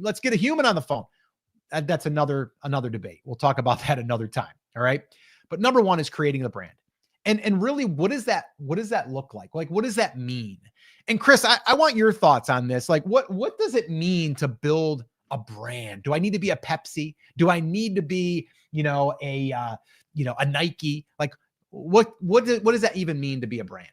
let's get a human on the phone. That's another debate. We'll talk about that another time. All right. But number one is creating the brand. And really, what does that look like? Like, what does that mean? And Chris, I want your thoughts on this. Like, what does it mean to build a brand? Do I need to be a Pepsi? Do I need to be, a Nike? Like, what does that even mean to be a brand?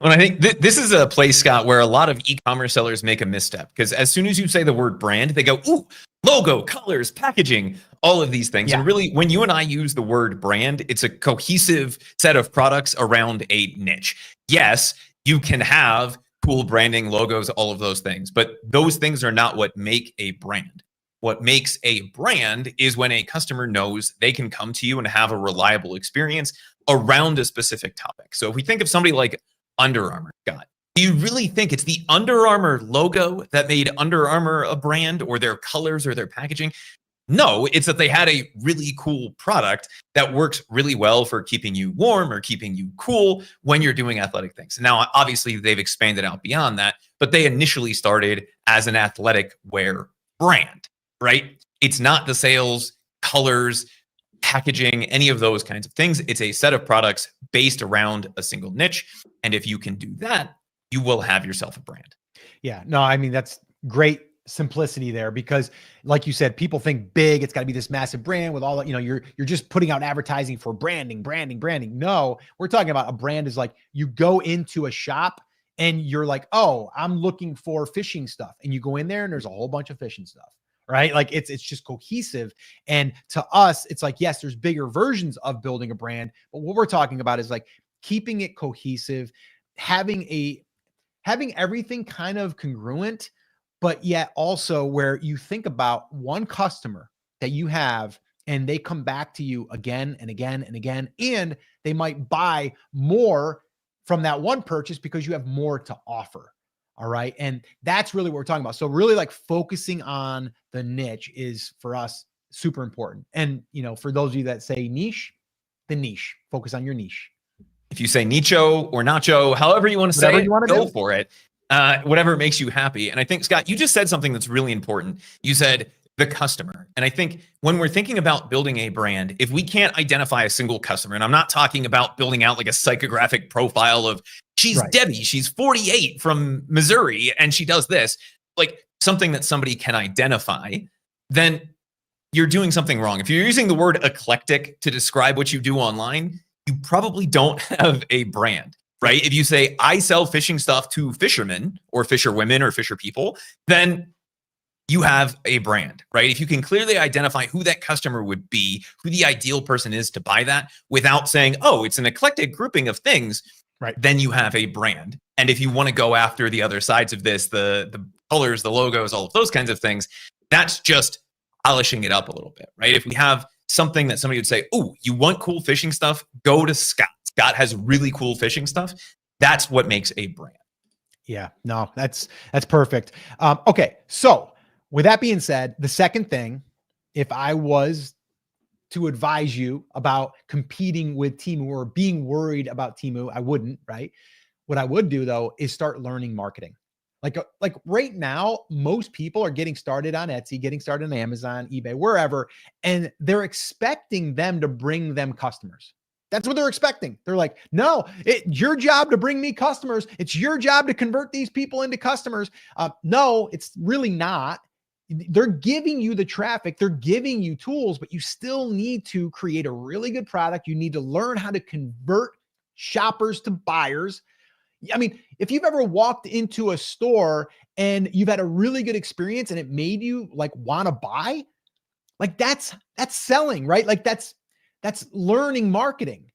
Well, I think this is a place, Scott, where a lot of e-commerce sellers make a misstep, because as soon as you say the word brand, they go, ooh, logo, colors, packaging, all of these things. Yeah. And really, when you and I use the word brand, it's a cohesive set of products around a niche. Yes, you can have cool branding, logos, all of those things, but those things are not what make a brand. What makes a brand is when a customer knows they can come to you and have a reliable experience around a specific topic. So if we think of somebody like Under Armour, Scott, do you really think it's the Under Armour logo that made Under Armour a brand, or their colors or their packaging? No, it's that they had a really cool product that works really well for keeping you warm or keeping you cool when you're doing athletic things. Now, obviously, they've expanded out beyond that, but they initially started as an athletic wear brand, right? It's not the sales, colors, packaging, any of those kinds of things. It's a set of products based around a single niche. And if you can do that, you will have yourself a brand. Yeah, no, I mean, that's great simplicity there, because like you said, people think big, it's got to be this massive brand with all that, you're just putting out advertising for branding. No, we're talking about a brand is like, you go into a shop and you're like, oh, I'm looking for fishing stuff. And you go in there and there's a whole bunch of fishing stuff, right? Like it's just cohesive. And to us, it's like, yes, there's bigger versions of building a brand, but what we're talking about is like keeping it cohesive, having everything kind of congruent, but yet also where you think about one customer that you have and they come back to you again and again and again, and they might buy more from that one purchase because you have more to offer. All right. And that's really what we're talking about. So really, like, focusing on the niche is for us super important. And, for those of you that say niche, focus on your niche. If you say nicho or nacho, however you want to say it, go for it. Whatever makes you happy. And I think, Scott, you just said something that's really important. You said the customer. And I think when we're thinking about building a brand, if we can't identify a single customer, and I'm not talking about building out like a psychographic profile of she's right, Debbie, she's 48 from Missouri, and she does this, like something that somebody can identify, then you're doing something wrong. If you're using the word eclectic to describe what you do online, you probably don't have a brand. Right? If you say, I sell fishing stuff to fishermen or fisher women or fisher people, then you have a brand, right? If you can clearly identify who that customer would be, who the ideal person is to buy that, without saying, oh, it's an eclectic grouping of things, right? Then you have a brand. And if you want to go after the other sides of this, the colors, the logos, all of those kinds of things, that's just polishing it up a little bit, right? If we have something that somebody would say, oh, you want cool fishing stuff? Go to Scott. Scott has really cool fishing stuff. That's what makes a brand. Yeah, no, that's perfect. Okay. So with that being said, the second thing, if I was to advise you about competing with Temu or being worried about Temu, I wouldn't, right? What I would do though, is start learning marketing. Like right now, most people are getting started on Etsy, getting started on Amazon, eBay, wherever, and they're expecting them to bring them customers. That's what they're expecting. They're like, no, it's your job to bring me customers. It's your job to convert these people into customers. No, it's really not. They're giving you the traffic. They're giving you tools, but you still need to create a really good product. You need to learn how to convert shoppers to buyers. I mean, if you've ever walked into a store and you've had a really good experience and it made you like want to buy, like that's selling, right? Like that's learning marketing.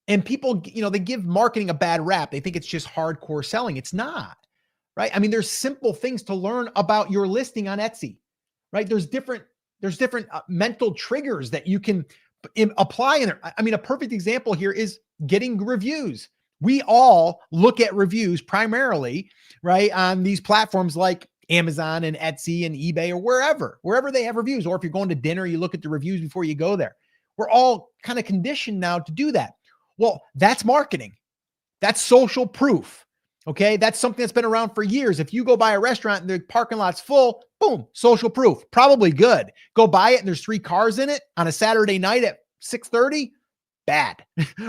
And people, they give marketing a bad rap. They think it's just hardcore selling. It's not, right? I mean, there's simple things to learn about your listing on Etsy, right? There's different mental triggers that you can apply in there. I mean, a perfect example here is getting reviews. We all look at reviews primarily, right, on these platforms like Amazon and Etsy and eBay or wherever they have reviews. Or if you're going to dinner, you look at the reviews before you go there. We're all kind of conditioned now to do that. Well, that's marketing. That's social proof. Okay. That's something that's been around for years. If you go by a restaurant and the parking lot's full, boom, social proof, probably good. Go buy it and there's 3 cars in it on a Saturday night at 6:30, bad,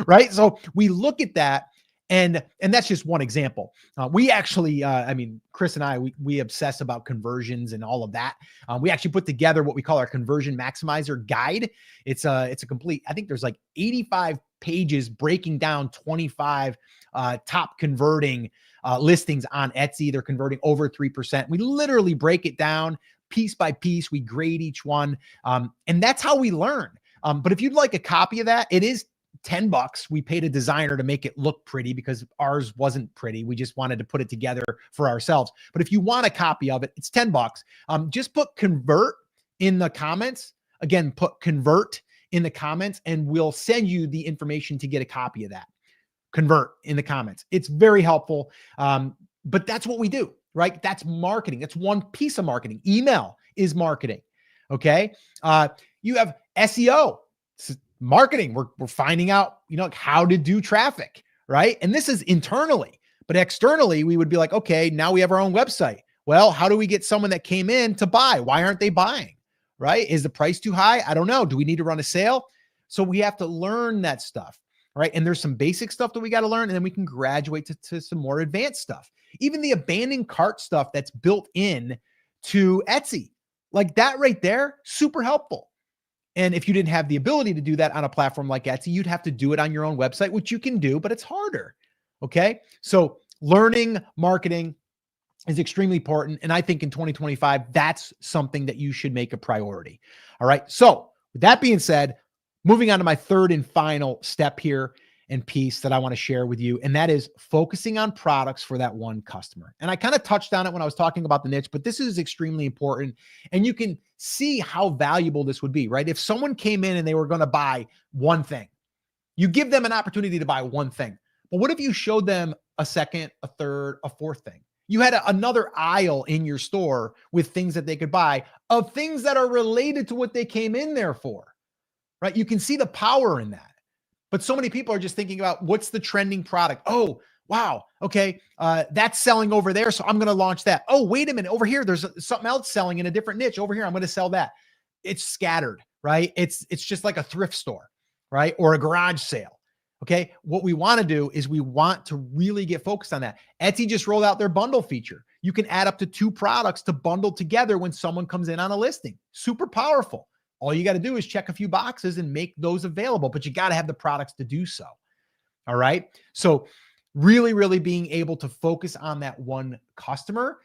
right? So we look at that, and that's just one example. We actually, Chris and I, we obsess about conversions and all of that. We actually put together what we call our conversion maximizer guide. It's a complete, I think there's like 85 pages breaking down 25 top converting listings on Etsy. They're converting over 3%. We literally break it down piece by piece. We grade each one. And that's how we learn. But if you'd like a copy of that, it is $10. We paid a designer to make it look pretty because ours wasn't pretty. We just wanted to put it together for ourselves. But if you want a copy of it, it's $10. Just put convert in the comments. Again, put convert in the comments and we'll send you the information to get a copy of that. Convert in the comments. It's very helpful. But that's what we do, right? That's marketing. That's one piece of marketing. Email is marketing. Okay. You have SEO. Marketing. We're finding out, how to do traffic, right? And this is internally, but externally, we would be like, okay, now we have our own website. Well, how do we get someone that came in to buy? Why aren't they buying, right? Is the price too high? I don't know. Do we need to run a sale? So we have to learn that stuff, right? And there's some basic stuff that we got to learn, and then we can graduate to some more advanced stuff. Even the abandoned cart stuff that's built in to Etsy, like that right there, super helpful. And if you didn't have the ability to do that on a platform like Etsy, you'd have to do it on your own website, which you can do, but it's harder. Okay. So learning marketing is extremely important. And I think in 2025, that's something that you should make a priority. All right. So with that being said, moving on to my third and final step here and piece that I want to share with you. And that is focusing on products for that one customer. And I kind of touched on it when I was talking about the niche, but this is extremely important. And you can see how valuable this would be, right? If someone came in and they were going to buy one thing, you give them an opportunity to buy one thing. But what if you showed them a second, a third, a fourth thing? You had another aisle in your store with things that they could buy of things that are related to what they came in there for, right? You can see the power in that. But so many people are just thinking about what's the trending product. Oh, wow. Okay. That's selling over there. So I'm going to launch that. Oh, wait a minute. Over here, there's something else selling in a different niche. Over here, I'm going to sell that. It's scattered, right? It's just like a thrift store, right? Or a garage sale. Okay. What we want to do is we want to really get focused on that. Etsy just rolled out their bundle feature. You can add up to 2 products to bundle together when someone comes in on a listing. Super powerful. All you got to do is check a few boxes and make those available, but you got to have the products to do so. All right. So really, really being able to focus on that one customer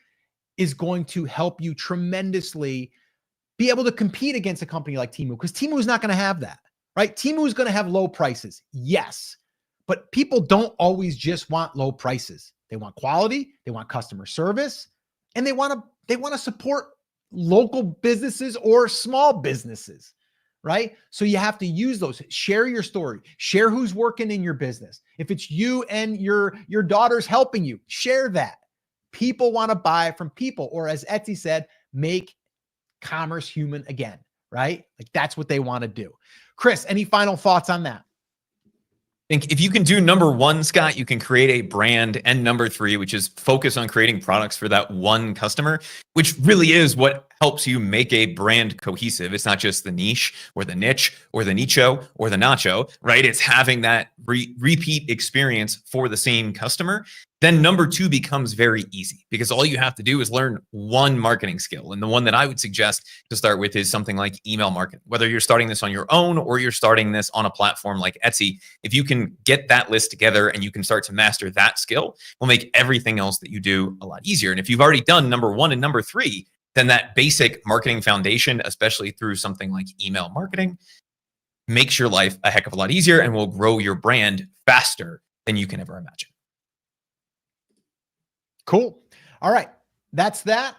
is going to help you tremendously be able to compete against a company like Temu, because Temu is not going to have that, right? Temu is going to have low prices. Yes. But people don't always just want low prices. They want quality, they want customer service, and they want to support local businesses or small businesses, right? So you have to use those. Share your story. Share who's working in your business. If it's you and your daughter's helping you, share that. People want to buy from people, or as Etsy said, make commerce human again, right? Like that's what they want to do. Chris, any final thoughts on that? I think if you can do number 1, Scott, you can create a brand, and number 3, which is focus on creating products for that one customer, which really is what helps you make a brand cohesive. It's not just the niche or the niche or the nicho or the nacho, right? It's having that repeat experience for the same customer. Then number 2 becomes very easy because all you have to do is learn one marketing skill. And the one that I would suggest to start with is something like email marketing. Whether you're starting this on your own or you're starting this on a platform like Etsy, if you can get that list together and you can start to master that skill, will make everything else that you do a lot easier. And if you've already done number 1 and number 3, then that basic marketing foundation, especially through something like email marketing, makes your life a heck of a lot easier and will grow your brand faster than you can ever imagine. Cool. All right. That's that.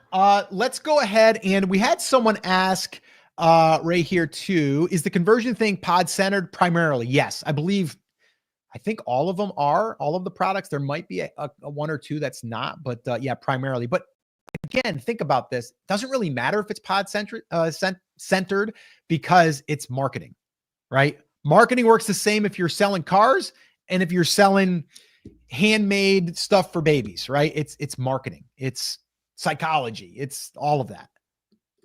Let's go ahead. And we had someone ask right here too, is the conversion thing pod centered primarily? Yes, I think all of them are, all of the products. There might be a 1 or 2 that's not, but yeah, primarily. But again, think about this. Doesn't really matter if it's centered because it's marketing, right? Marketing works the same if you're selling cars and if you're selling handmade stuff for babies, right? It's marketing, it's psychology, it's all of that.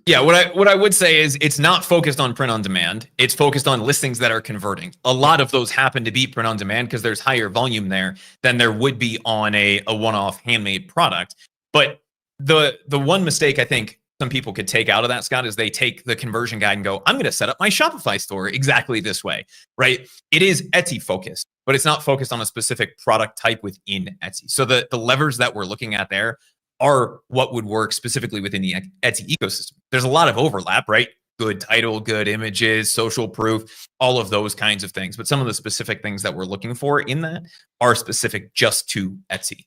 Yeah, what I would say is it's not focused on print on demand. It's focused on listings that are converting. A lot of those happen to be print on demand because there's higher volume there than there would be on a one-off handmade product. But the one mistake I think some people could take out of that, Scott, is they take the conversion guide and go, I'm going to set up my Shopify store exactly this way, right? It is Etsy focused, but it's not focused on a specific product type within Etsy. So the levers that we're looking at there are what would work specifically within the Etsy ecosystem. There's a lot of overlap, right? Good title, good images, social proof, all of those kinds of things. But some of the specific things that we're looking for in that are specific just to Etsy.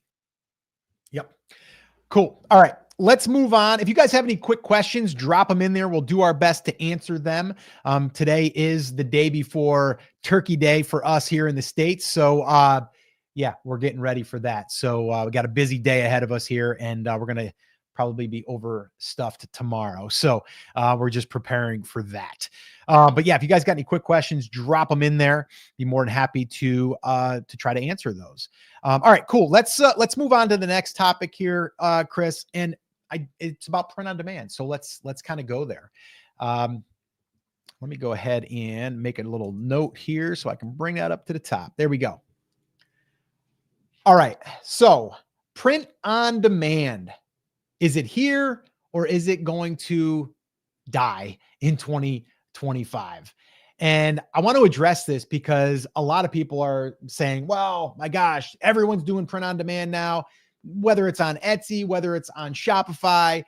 Yep. Cool. All right. Let's move on. If you guys have any quick questions, drop them in there. We'll do our best to answer them. Today is the day before Turkey Day for us here in the States. So, yeah, we're getting ready for that. So we got a busy day ahead of us here, and we're going to probably be overstuffed tomorrow. So we're just preparing for that. But yeah, if you guys got any quick questions, drop them in there. Be more than happy to try to answer those. All right, cool. Let's move on to the next topic here, Chris. And it's about print on demand. So let's kind of go there. Let me go ahead and make a little note here so I can bring that up to the top. There we go. All right. So print on demand, is it here or is it going to die in 2025? And I want to address this because a lot of people are saying, well, my gosh, everyone's doing print on demand now, whether it's on Etsy, whether it's on Shopify.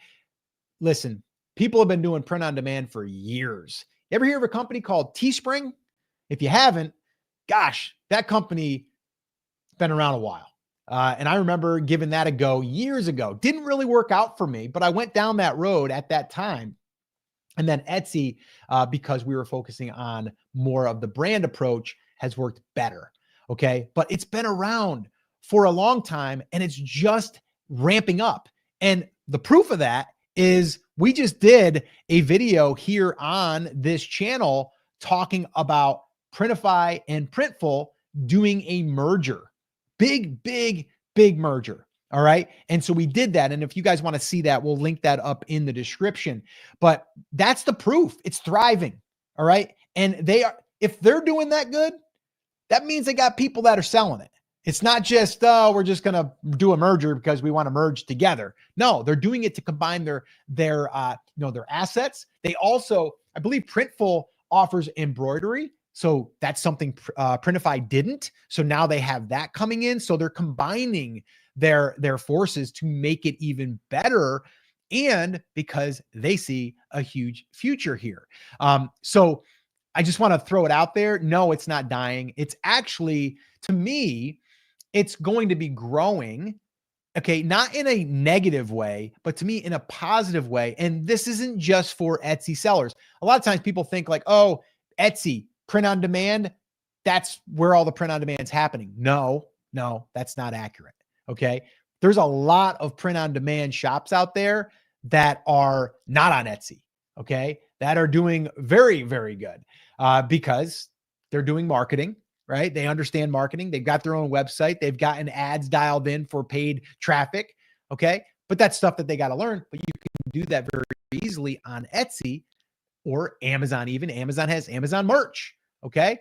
Listen, people have been doing print on demand for years. You ever hear of a company called Teespring? If you haven't, gosh, that company been around a while. And I remember giving that a go years ago. Didn't really work out for me, but I went down that road at that time. And then Etsy, because we were focusing on more of the brand approach, has worked better. Okay. But it's been around for a long time and it's just ramping up. And the proof of that is we just did a video here on this channel talking about Printify and Printful doing a merger. Big merger. All right. And so we did that. And if you guys want to see that, we'll link that up in the description. But that's the proof. It's thriving. All right. And if they're doing that good, that means they got people that are selling it. It's not just, oh, we're just going to do a merger because we want to merge together. No, they're doing it to combine their assets. They also, I believe Printful offers embroidery. So that's something Printify didn't. So now they have that coming in. So they're combining their forces to make it even better. And because they see a huge future here. So I just want to throw it out there. No, it's not dying. It's actually, to me, it's going to be growing. Okay. Not in a negative way, but to me in a positive way. And this isn't just for Etsy sellers. A lot of times people think like, oh, Etsy, print on demand, that's where all the print on demand's happening. No, that's not accurate. Okay. There's a lot of print on demand shops out there that are not on Etsy. Okay. That are doing very, very good because they're doing marketing, right? They understand marketing. They've got their own website. They've gotten ads dialed in for paid traffic. Okay. But that's stuff that they got to learn, but you can do that very easily on Etsy or Amazon. Even Amazon has Amazon merch. Okay.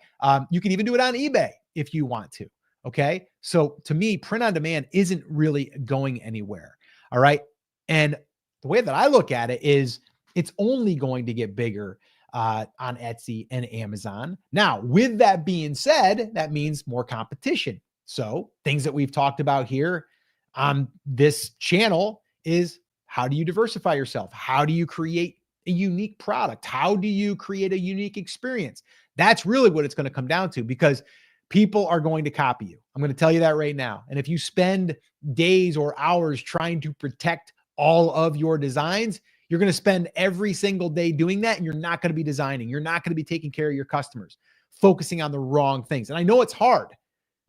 You can even do it on eBay if you want to. Okay. So to me, print on demand isn't really going anywhere. All right. And the way that I look at it is it's only going to get bigger on Etsy and Amazon. Now, with that being said, that means more competition. So things that we've talked about here on this channel is how do you diversify yourself? How do you create a unique product? How do you create a unique experience? That's really what it's going to come down to because people are going to copy you. I'm going to tell you that right now. And if you spend days or hours trying to protect all of your designs, you're going to spend every single day doing that. And you're not going to be designing. You're not going to be taking care of your customers, focusing on the wrong things. And I know it's hard.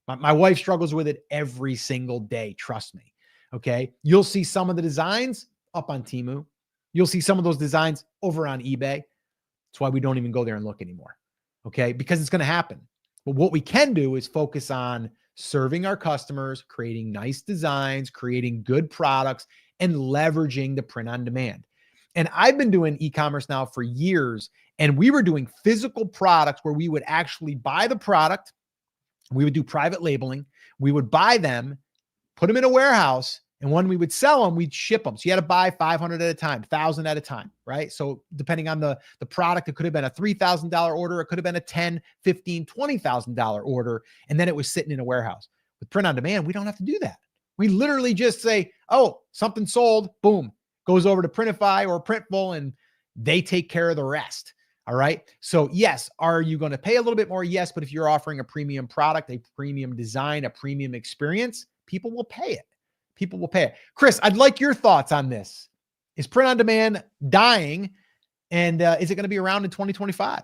My wife struggles with it every single day. Trust me. Okay. You'll see some of the designs. up on Temu. You'll see some of those designs over on eBay. That's why we don't even go there and look anymore. Okay. Because it's going to happen. But what we can do is focus on serving our customers, creating nice designs, creating good products, and leveraging the print on demand. And I've been doing e-commerce now for years, and we were doing physical products where we would actually buy the product. We would do private labeling. We would buy them, put them in a warehouse, and when we would sell them, we'd ship them. So you had to buy 500 at a time, 1,000 at a time, right? So depending on the product, it could have been a $3,000 order. It could have been a $10,000, $15,000, $20,000 order. And then it was sitting in a warehouse. With print on demand, we don't have to do that. We literally just say, oh, something sold, boom, goes over to Printify or Printful, and they take care of the rest. All right. So yes, are you going to pay a little bit more? Yes. But if you're offering a premium product, a premium design, a premium experience, people will pay it. People will pay it. Chris, I'd like your thoughts on this. Is print on demand dying? And is it going to be around in 2025?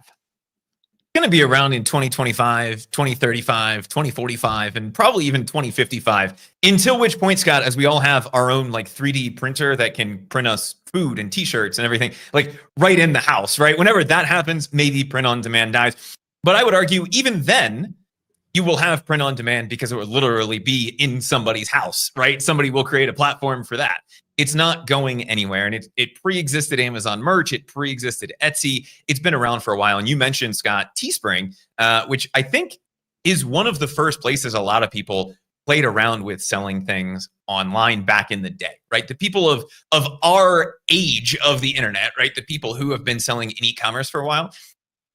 Going to be around in 2025, 2035, 2045, and probably even 2055. Until which point, Scott, as we all have our own like 3D printer that can print us food and t-shirts and everything, like right in the house, right? Whenever that happens, maybe print on demand dies. But I would argue even then, you will have print on demand because it will literally be in somebody's house, right? Somebody will create a platform for that. It's not going anywhere. And it pre-existed Amazon merch. It pre-existed Etsy. It's been around for a while. And you mentioned, Scott, Teespring, which I think is one of the first places a lot of people played around with selling things online back in the day, right? The people of our age of the internet, right? The people who have been selling in e-commerce for a while,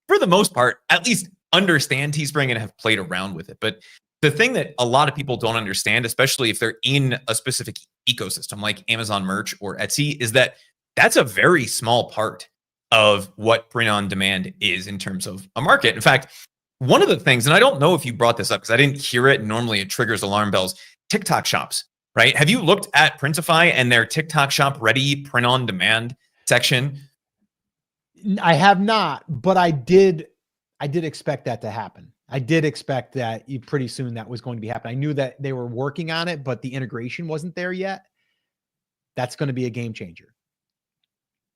for the most part, at least understand Teespring and have played around with it. But the thing that a lot of people don't understand, especially if they're in a specific ecosystem like Amazon merch or Etsy, is that that's a very small part of what print on demand is in terms of a market. In fact, one of the things, and I don't know if you brought this up because I didn't hear it, and normally it triggers alarm bells, TikTok shops, right? Have you looked at Printify and their TikTok shop ready print on demand section? I have not, but I did expect that to happen. I did expect that pretty soon that was going to be happening. I knew that they were working on it, but the integration wasn't there yet. That's going to be a game changer.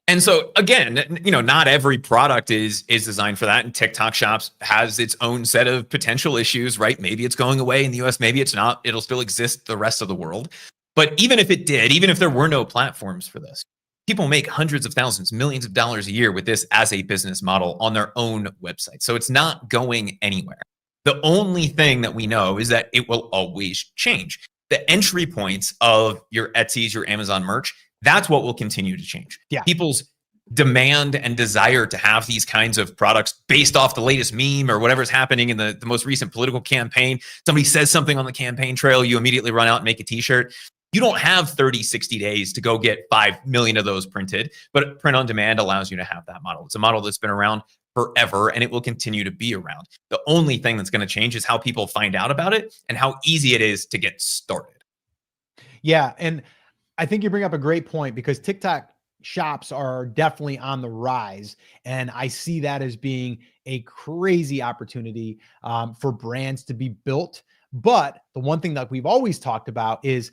And so again, not every product is designed for that. And TikTok shops has its own set of potential issues, right? Maybe it's going away in the US, maybe it's not. It'll still exist the rest of the world. But even if it did, even if there were no platforms for this, people make hundreds of thousands, millions of dollars a year with this as a business model on their own website. So it's not going anywhere. The only thing that we know is that it will always change. The entry points of your Etsy's, your Amazon merch, that's what will continue to change. Yeah. People's demand and desire to have these kinds of products based off the latest meme or whatever's happening in the most recent political campaign. Somebody says something on the campaign trail, you immediately run out and make a t-shirt. You don't have 30, 60 days to go get 5 million of those printed, but print on demand allows you to have that model. It's a model that's been around forever and it will continue to be around. The only thing that's going to change is how people find out about it and how easy it is to get started. Yeah. And I think you bring up a great point because TikTok shops are definitely on the rise. And I see that as being a crazy opportunity for brands to be built. But the one thing that we've always talked about is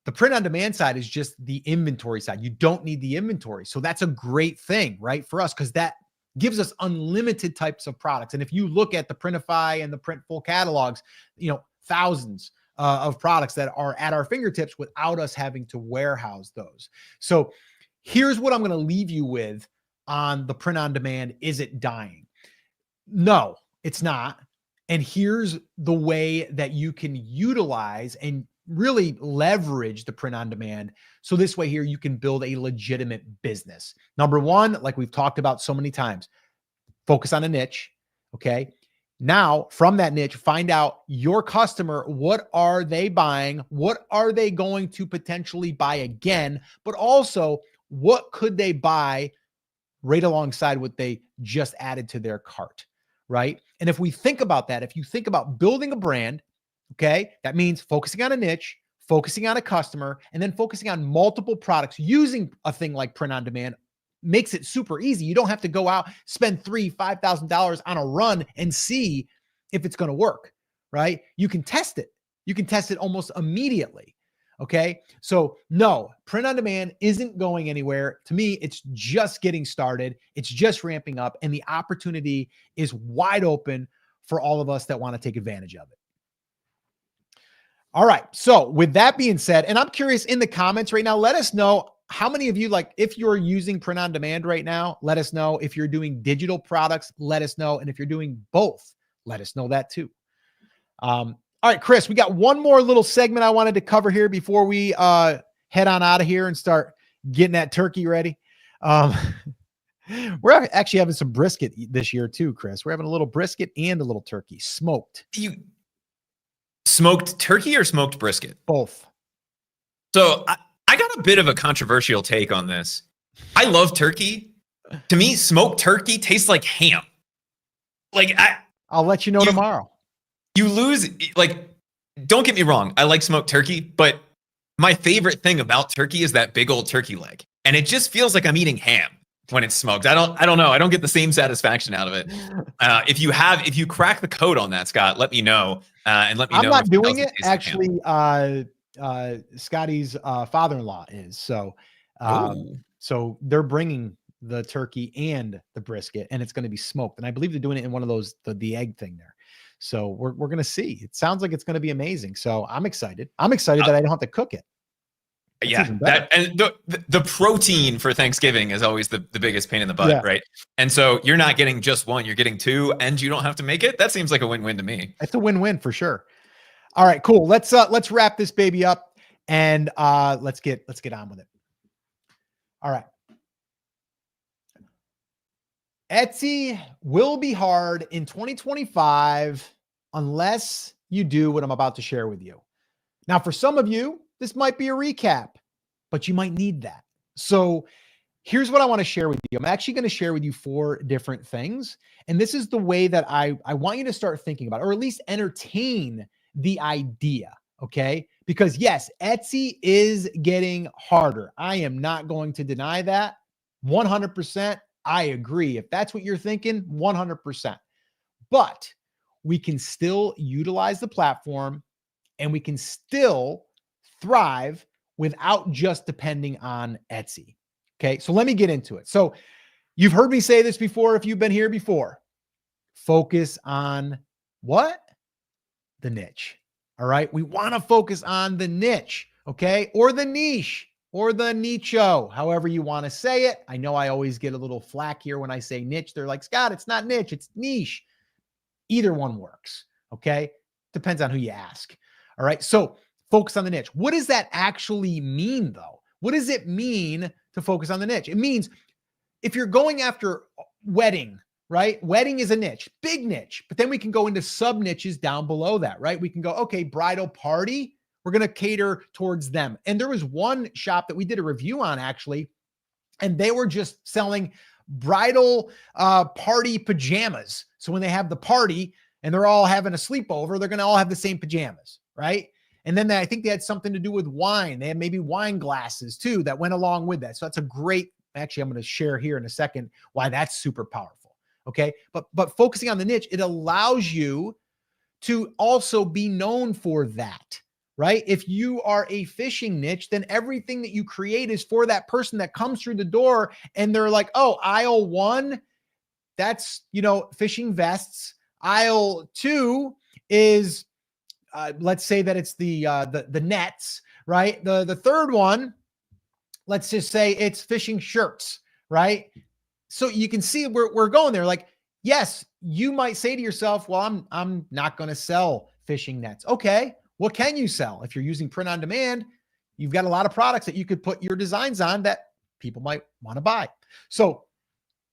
the print on demand side is just the inventory side. You don't need the inventory. So that's a great thing, right? For us, because that gives us unlimited types of products. And if you look at the Printify and the Printful catalogs, thousands of products that are at our fingertips without us having to warehouse those. So here's what I'm going to leave you with on the print on demand. Is it dying? No, it's not. And here's the way that you can utilize and really leverage the print on demand. So this way here, you can build a legitimate business. Number one, like we've talked about so many times, focus on a niche. Okay. Now from that niche, find out your customer. What are they buying? What are they going to potentially buy again? But also what could they buy right alongside what they just added to their cart? Right. And if we think about that, if you think about building a brand, okay, that means focusing on a niche, focusing on a customer, and then focusing on multiple products using a thing like print on demand makes it super easy. You don't have to go out, spend $3,000, $5,000 on a run and see if it's going to work, right? You can test it. You can test it almost immediately. Okay. So no, print on demand isn't going anywhere. To me, it's just getting started. It's just ramping up, and the opportunity is wide open for all of us that want to take advantage of it. All right. So with that being said, and I'm curious in the comments right now, let us know how many of you, like, if you're using print on demand right now, let us know. If you're doing digital products, let us know. And if you're doing both, let us know that too. All right, Chris, we got one more little segment I wanted to cover here before we head on out of here and start getting that turkey ready. We're actually having some brisket this year too, Chris. We're having a little brisket and a little turkey, smoked. You smoked turkey or smoked brisket? Both. So I got a bit of a controversial take on this. I love turkey. To me, smoked turkey tastes like ham. Like I'll let you know tomorrow. You lose, like, don't get me wrong. I like smoked turkey, but my favorite thing about turkey is that big old turkey leg. And it just feels like I'm eating ham when it's smoked. I don't know. I don't get the same satisfaction out of it. If you crack the code on that, Scott, let me know. And let me know. I'm not doing it. Actually, Scotty's father-in-law is. So, so they're bringing the turkey and the brisket, and it's going to be smoked. And I believe they're doing it in one of those, the egg thing there. So we're going to see. It sounds like it's going to be amazing. So I'm excited. I'm excited that I don't have to cook it. That's and the protein for Thanksgiving is always the biggest pain in the butt, right? And so you're not getting just one, you're getting two, and you don't have to make it. That seems like a win-win to me. It's a win-win for sure. All right, cool. Let's wrap this baby up, and let's get on with it. All right. Etsy will be hard in 2025 unless you do what I'm about to share with you. Now, for some of you, this might be a recap, but you might need that. So here's what I want to share with you. I'm actually going to share with you 4 different things. And this is the way that I want you to start thinking about, or at least entertain the idea. Okay. Because yes, Etsy is getting harder. I am not going to deny that. 100%. I agree. If that's what you're thinking, 100%. But we can still utilize the platform, and we can still thrive without just depending on Etsy. Okay. So let me get into it. So you've heard me say this before. If you've been here before, focus on what? The niche. All right. We want to focus on the niche. Okay. Or the niche, or the nicho, however you want to say it. I know I always get a little flack here when I say niche. They're like, Scott, it's not niche, it's niche. Either one works. Okay. Depends on who you ask. All right. So focus on the niche. What does that actually mean though? What does it mean to focus on the niche? It means if you're going after wedding, right? Wedding is a niche, big niche, but then we can go into sub niches down below that, right? We can go, okay, bridal party, we're going to cater towards them. And there was one shop that we did a review on actually, and they were just selling bridal party pajamas. So when they have the party and they're all having a sleepover, they're going to all have the same pajamas, right? And then I think they had something to do with wine. They had maybe wine glasses too that went along with that. So that's a great, actually, I'm going to share here in a second why that's super powerful. Okay. But focusing on the niche, it allows you to also be known for that, right? If you are a fishing niche, then everything that you create is for that person that comes through the door and they're like, oh, aisle 1, that's, fishing vests. Aisle 2 is, let's say that it's the nets, right? The third one, let's just say it's fishing shirts, right? So you can see we're going there. Like, yes, you might say to yourself, well, I'm not going to sell fishing nets. Okay. What can you sell? If you're using print on demand, you've got a lot of products that you could put your designs on that people might want to buy. So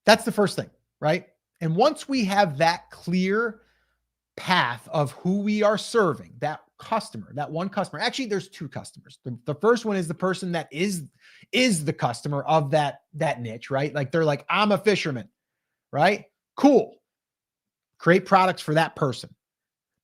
that's the first thing, right? And once we have that clear path of who we are serving, that customer, that one customer, actually there's 2 customers. The first one is the person that is the customer of that niche, right? Like they're like, I'm a fisherman, right? Cool. Create products for that person.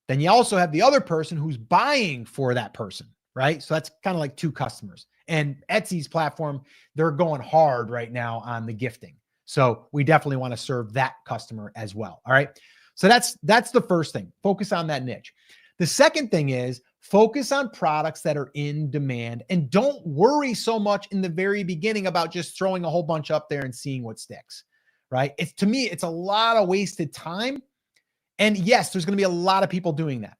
Then you also have the other person who's buying for that person, right? So that's kind of like 2 customers. And Etsy's platform, they're going hard right now on the gifting. So we definitely want to serve that customer as well. All right. So that's the first thing. Focus on that niche. The second thing is Focus on products that are in demand and don't worry so much in the very beginning about just throwing a whole bunch up there and seeing what sticks, right? To me, it's a lot of wasted time. And yes, there's going to be a lot of people doing that.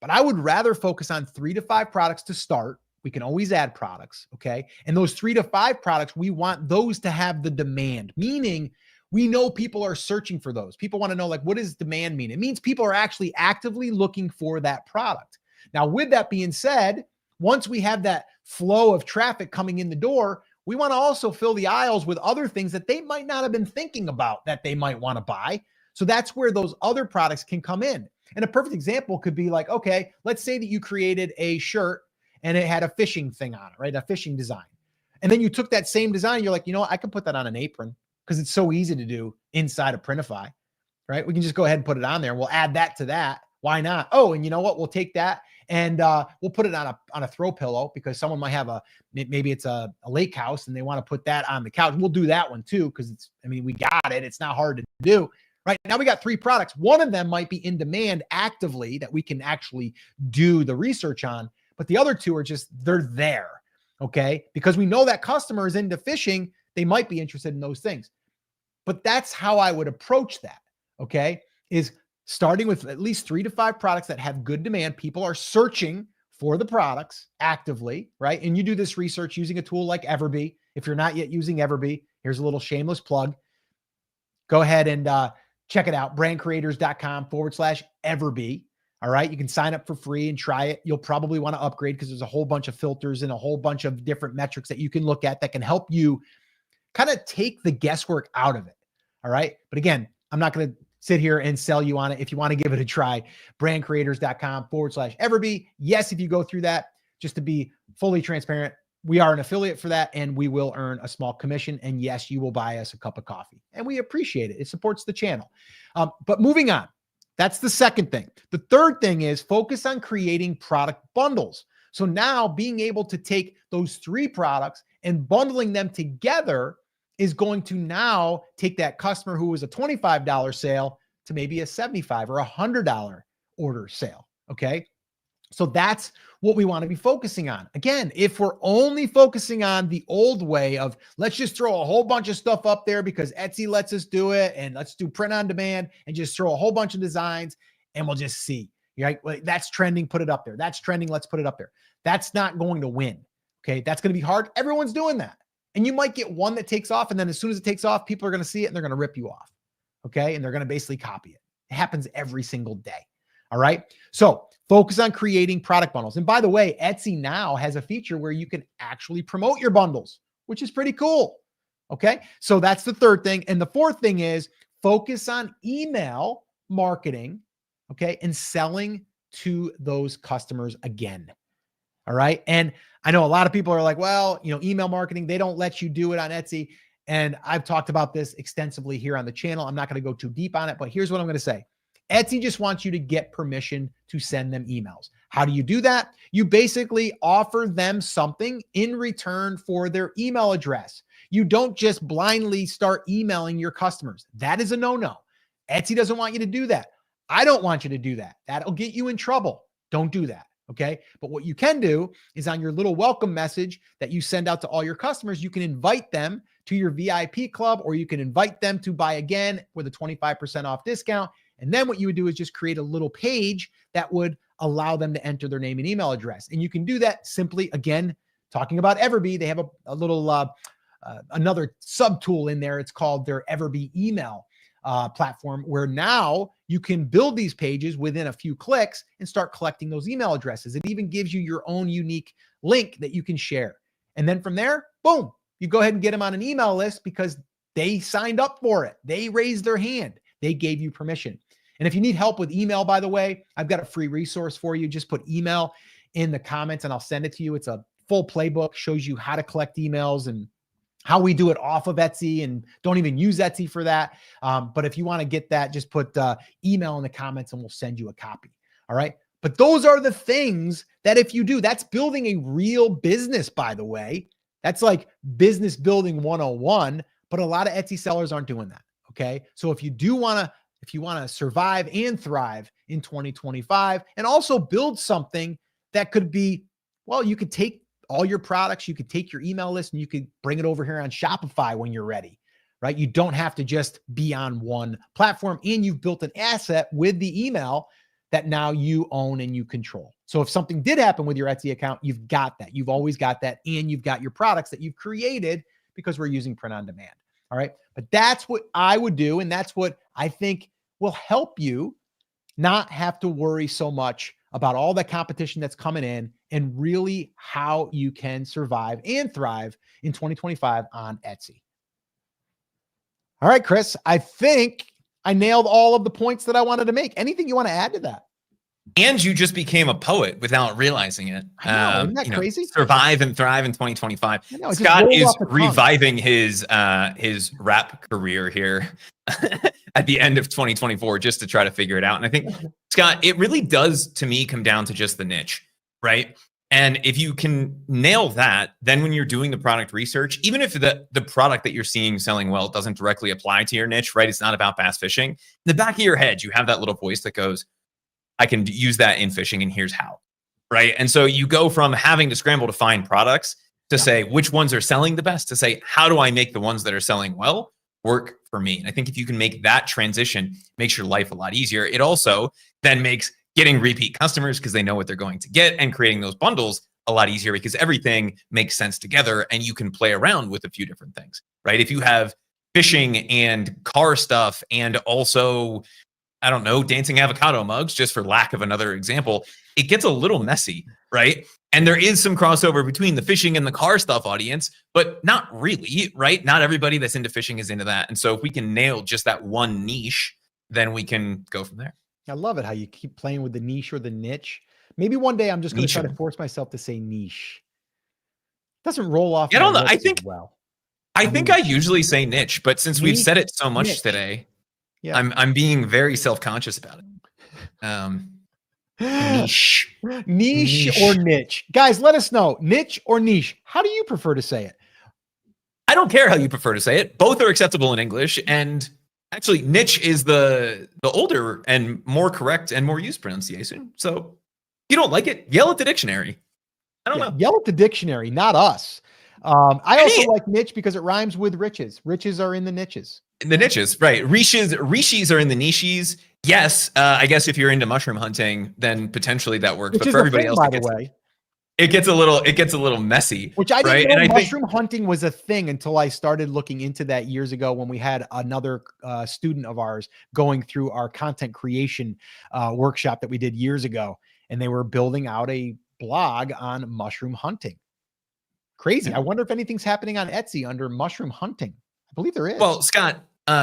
But I would rather focus on 3 to 5 products to start. We can always add products, okay? And those 3 to 5 products, we want those to have the demand, meaning we know people are searching for those. People want to know, like, what does demand mean? It means people are actually actively looking for that product. Now, with that being said, once we have that flow of traffic coming in the door, we want to also fill the aisles with other things that they might not have been thinking about that they might want to buy. So that's where those other products can come in. And a perfect example could be like, okay, let's say that you created a shirt and it had a fishing thing on it, right? A fishing design. And then you took that same design. You're like, you know what? I can put that on an apron because it's so easy to do inside of Printify, right? We can just go ahead and put it on there. We'll add that to that. Why not? Oh, and you know what? We'll take that and we'll put it on a throw pillow because someone might have maybe it's a lake house and they want to put that on the couch. We'll do that one too because we got it. It's not hard to do. Right now we got 3 products. One of them might be in demand actively that we can actually do the research on, but the other 2 are just, they're there. Okay. Because we know that customer is into fishing. They might be interested in those things, but that's how I would approach that. Okay. Is starting with at least 3 to 5 products that have good demand. People are searching for the products actively, right? And you do this research using a tool like Everbee. If you're not yet using Everbee, here's a little shameless plug. Go ahead and check it out, brandcreators.com/Everbee. All right. You can sign up for free and try it. You'll probably want to upgrade because there's a whole bunch of filters and a whole bunch of different metrics that you can look at that can help you kind of take the guesswork out of it. All right. But again, I'm not going to sit here and sell you on it. If you want to give it a try, brandcreators.com/Everbee. Yes. If you go through that, just to be fully transparent, we are an affiliate for that and we will earn a small commission. And yes, you will buy us a cup of coffee and we appreciate it. It supports the channel. But moving on, that's the second thing. The third thing is focus on creating product bundles. So now being able to take those 3 products and bundling them together is going to now take that customer who was a $25 sale to maybe a $75 or $100 order sale. Okay. So that's what we want to be focusing on. Again, if we're only focusing on the old way of let's just throw a whole bunch of stuff up there because Etsy lets us do it and let's do print on demand and just throw a whole bunch of designs and we'll just see, right? That's trending, put it up there. That's trending, let's put it up there. That's not going to win. Okay. That's going to be hard. Everyone's doing that. And you might get one that takes off. And then as soon as it takes off, people are going to see it and they're going to rip you off. Okay. And they're going to basically copy it. It happens every single day. All right. So focus on creating product bundles. And by the way, Etsy now has a feature where you can actually promote your bundles, which is pretty cool. Okay. So that's the third thing. And the fourth thing is focus on email marketing. Okay. And selling to those customers again. All right. And I know a lot of people are like, well, email marketing, they don't let you do it on Etsy. And I've talked about this extensively here on the channel. I'm not going to go too deep on it, but here's what I'm going to say. Etsy just wants you to get permission to send them emails. How do you do that? You basically offer them something in return for their email address. You don't just blindly start emailing your customers. That is a no-no. Etsy doesn't want you to do that. I don't want you to do that. That'll get you in trouble. Don't do that. Okay. But what you can do is on your little welcome message that you send out to all your customers, you can invite them to your VIP club, or you can invite them to buy again with a 25% off discount. And then what you would do is just create a little page that would allow them to enter their name and email address. And you can do that simply, again, talking about Everbee, they have a little, another sub tool in there. It's called their Everbee email platform, where now you can build these pages within a few clicks and start collecting those email addresses. It even gives you your own unique link that you can share. And then from there, boom, you go ahead and get them on an email list because they signed up for it. They raised their hand. They gave you permission. And if you need help with email, by the way, I've got a free resource for you. Just put email in the comments and I'll send it to you. It's a full playbook, shows you how to collect emails and how we do it off of Etsy, and don't even use Etsy for that. But if you want to get that, just put email in the comments and we'll send you a copy. All right. But those are the things that if you do, that's building a real business, by the way. That's like business building 101, but a lot of Etsy sellers aren't doing that. Okay. So if you want to survive and thrive in 2025 and also build something That could be, well, you could take all your products, you could take your email list and you could bring it over here on Shopify when you're ready, right? You don't have to just be on one platform, and you've built an asset with the email that now you own and you control. So if something did happen with your Etsy account, you've got that. You've always got that. And you've got your products that you've created because we're using print on demand. All right. But that's what I would do. And that's what I think will help you not have to worry so much about all the competition that's coming in, and really how you can survive and thrive in 2025 on Etsy. All right, Chris, I think I nailed all of the points that I wanted to make. Anything you want to add to that? And you just became a poet without realizing it. I know, isn't that crazy? Survive and thrive in 2025. Know, Scott is reviving his rap career here at the end of 2024 just to try to figure it out. And I think, Scott, it really does, to me, come down to just the niche, right? And if you can nail that, then when you're doing the product research, even if the product that you're seeing selling well doesn't directly apply to your niche, right? It's not about bass fishing. In the back of your head, you have that little voice that goes, I can use that in fishing, and here's how, right? And so you go from having to scramble to find products to say which ones are selling the best, to say, how do I make the ones that are selling well work for me? And I think if you can make that transition, it makes your life a lot easier. It also then makes getting repeat customers, because they know what they're going to get, and creating those bundles a lot easier, because everything makes sense together and you can play around with a few different things, right? If you have fishing and car stuff and also, I don't know, dancing avocado mugs, just for lack of another example, it gets a little messy, right? And there is some crossover between the fishing and the car stuff audience, but not really, right? Not everybody that's into fishing is into that. And so if we can nail just that one niche, then we can go from there. I love it how you keep playing with the niche or the niche. Maybe one day I'm just going to try to force myself to say niche. It doesn't roll off. I don't know. I think I usually say niche, but since we've said it so much today, yeah, I'm being very self-conscious about it. Niche or niche. Guys, let us know. Niche or niche. How do you prefer to say it? I don't care how you prefer to say it. Both are acceptable in English. And actually, niche is the older and more correct and more used pronunciation. So if you don't like it, yell at the dictionary. I don't know. Yell at the dictionary, not us. I also like niche because it rhymes with riches. Riches are in the niches. In the niches, right. Rishis are in the niches. Yes, I guess if you're into mushroom hunting, then potentially that works. But for everybody else, it gets a little messy. Which I didn't know mushroom hunting was a thing until I started looking into that years ago, when we had another student of ours going through our content creation workshop that we did years ago, and they were building out a blog on mushroom hunting. Crazy. Yeah. I wonder if anything's happening on Etsy under mushroom hunting. I believe there is. Well, Scott,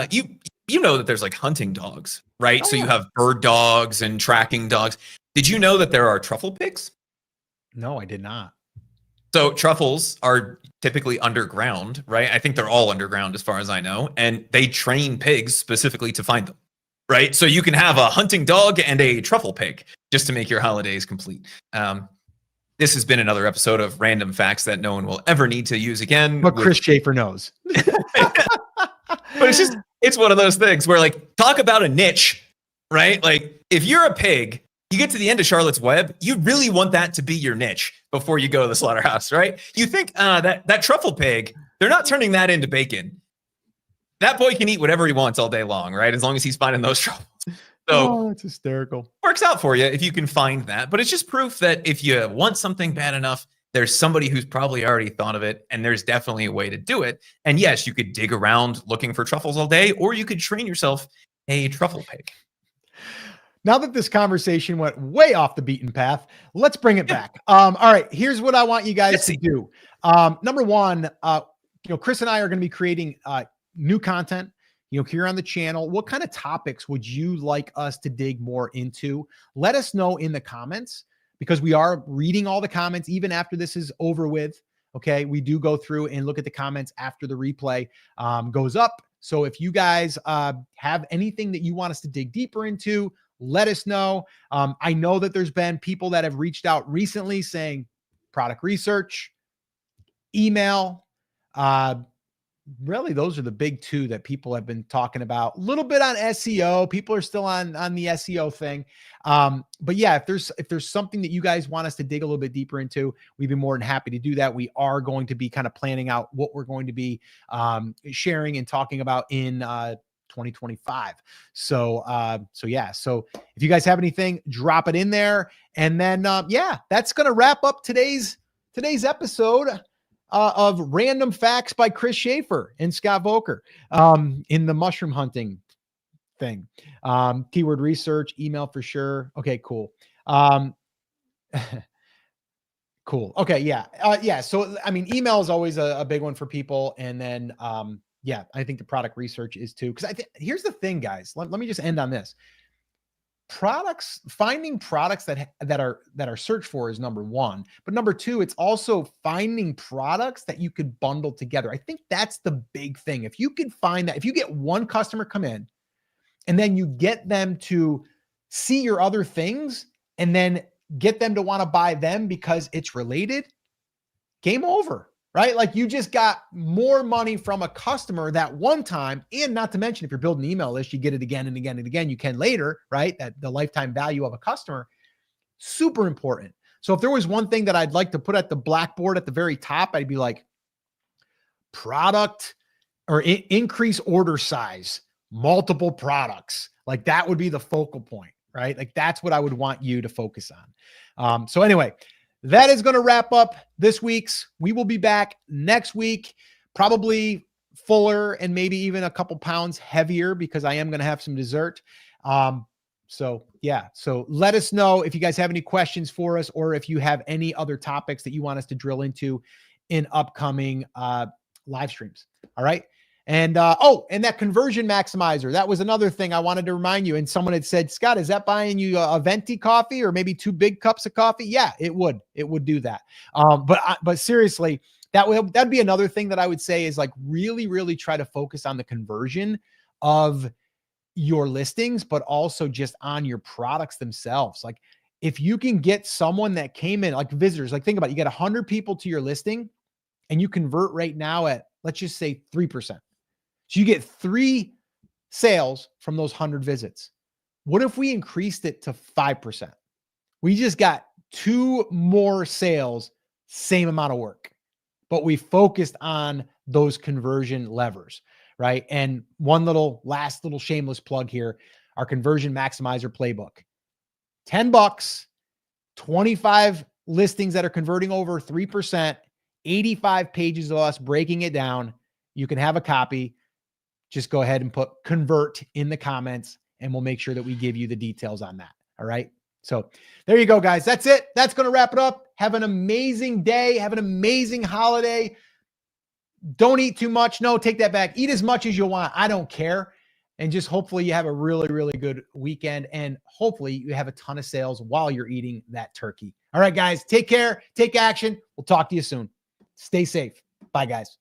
you know that there's like hunting dogs, right? So you have bird dogs and tracking dogs. Did you know that there are truffle pigs? No, I did not. So truffles are typically underground, right? I think they're all underground as far as I know. And they train pigs specifically to find them, right? So you can have a hunting dog and a truffle pig just to make your holidays complete. This has been another episode of Random Facts that no one will ever need to use again. But Chris Schaefer knows. But it's one of those things where, like, talk about a niche, right? Like, if you're a pig, you get to the end of Charlotte's Web, you really want that to be your niche before you go to the slaughterhouse, right? You think that truffle pig, they're not turning that into bacon. That boy can eat whatever he wants all day long, right? As long as he's finding those truffles. So it's hysterical. Works out for you if you can find that. But it's just proof that if you want something bad enough, there's somebody who's probably already thought of it, and there's definitely a way to do it. And yes, you could dig around looking for truffles all day, or you could train yourself a truffle pig. Now that this conversation went way off the beaten path, let's bring it back. All right, here's what I want you guys to do. Number one, Chris and I are going to be creating new content, here on the channel. What kind of topics would you like us to dig more into? Let us know in the comments, because we are reading all the comments even after this is over with. Okay, we do go through and look at the comments after the replay goes up. So if you guys have anything that you want us to dig deeper into, let us know. I know that there's been people that have reached out recently saying product research, email, really those are the big two that people have been talking about. A little bit on SEO. People are still on the SEO thing. But yeah, if there's something that you guys want us to dig a little bit deeper into, we'd be more than happy to do that. We are going to be kind of planning out what we're going to be sharing and talking about in 2025. So yeah. So if you guys have anything, drop it in there. And then yeah, that's going to wrap up today's episode of Random Facts by Chris Schaefer and Scott Volker in the mushroom hunting thing. Keyword research, email for sure. Okay, cool. Cool. Okay, yeah. Yeah. So, I mean, email is always a big one for people. And then, yeah, I think the product research is too. Because here's the thing, guys. Let me just end on this. Finding products that are searched for is number one, but number two, it's also finding products that you could bundle together. I think that's the big thing. If you could find that, if you get one customer come in and then you get them to see your other things and then get them to want to buy them because it's related, game over. Right? Like you just got more money from a customer that one time. And not to mention, if you're building an email list, you get it again and again and again. You can later, right? That the lifetime value of a customer, super important. So if there was one thing that I'd like to put at the blackboard at the very top, I'd be like product or increase order size, multiple products. Like that would be the focal point, right? Like that's what I would want you to focus on. So anyway, that is going to wrap up this week's. We will be back next week, probably fuller and maybe even a couple pounds heavier because I am going to have some dessert. So yeah, so let us know if you guys have any questions for us or if you have any other topics that you want us to drill into in upcoming live streams. All right. And and that conversion maximizer, that was another thing I wanted to remind you. And someone had said, Scott, is that buying you a venti coffee or maybe 2 big cups of coffee? Yeah, it would do that. But seriously, that'd be another thing that I would say is like really, really try to focus on the conversion of your listings, but also just on your products themselves. Like if you can get someone that came in, like visitors, like think about it, you get 100 people to your listing and you convert right now at, let's just say 3%. So you get 3 sales from those 100 visits. What if we increased it to 5%? We just got 2 more sales, same amount of work, but we focused on those conversion levers, right? And one last little shameless plug here, our conversion maximizer playbook, $10, 25 listings that are converting over 3%, 85 pages of us breaking it down. You can have a copy. Just go ahead and put convert in the comments and we'll make sure that we give you the details on that. All right. So there you go, guys. That's it. That's going to wrap it up. Have an amazing day. Have an amazing holiday. Don't eat too much. No, take that back. Eat as much as you want. I don't care. And just hopefully you have a really, really good weekend. And hopefully you have a ton of sales while you're eating that turkey. All right, guys. Take care. Take action. We'll talk to you soon. Stay safe. Bye, guys.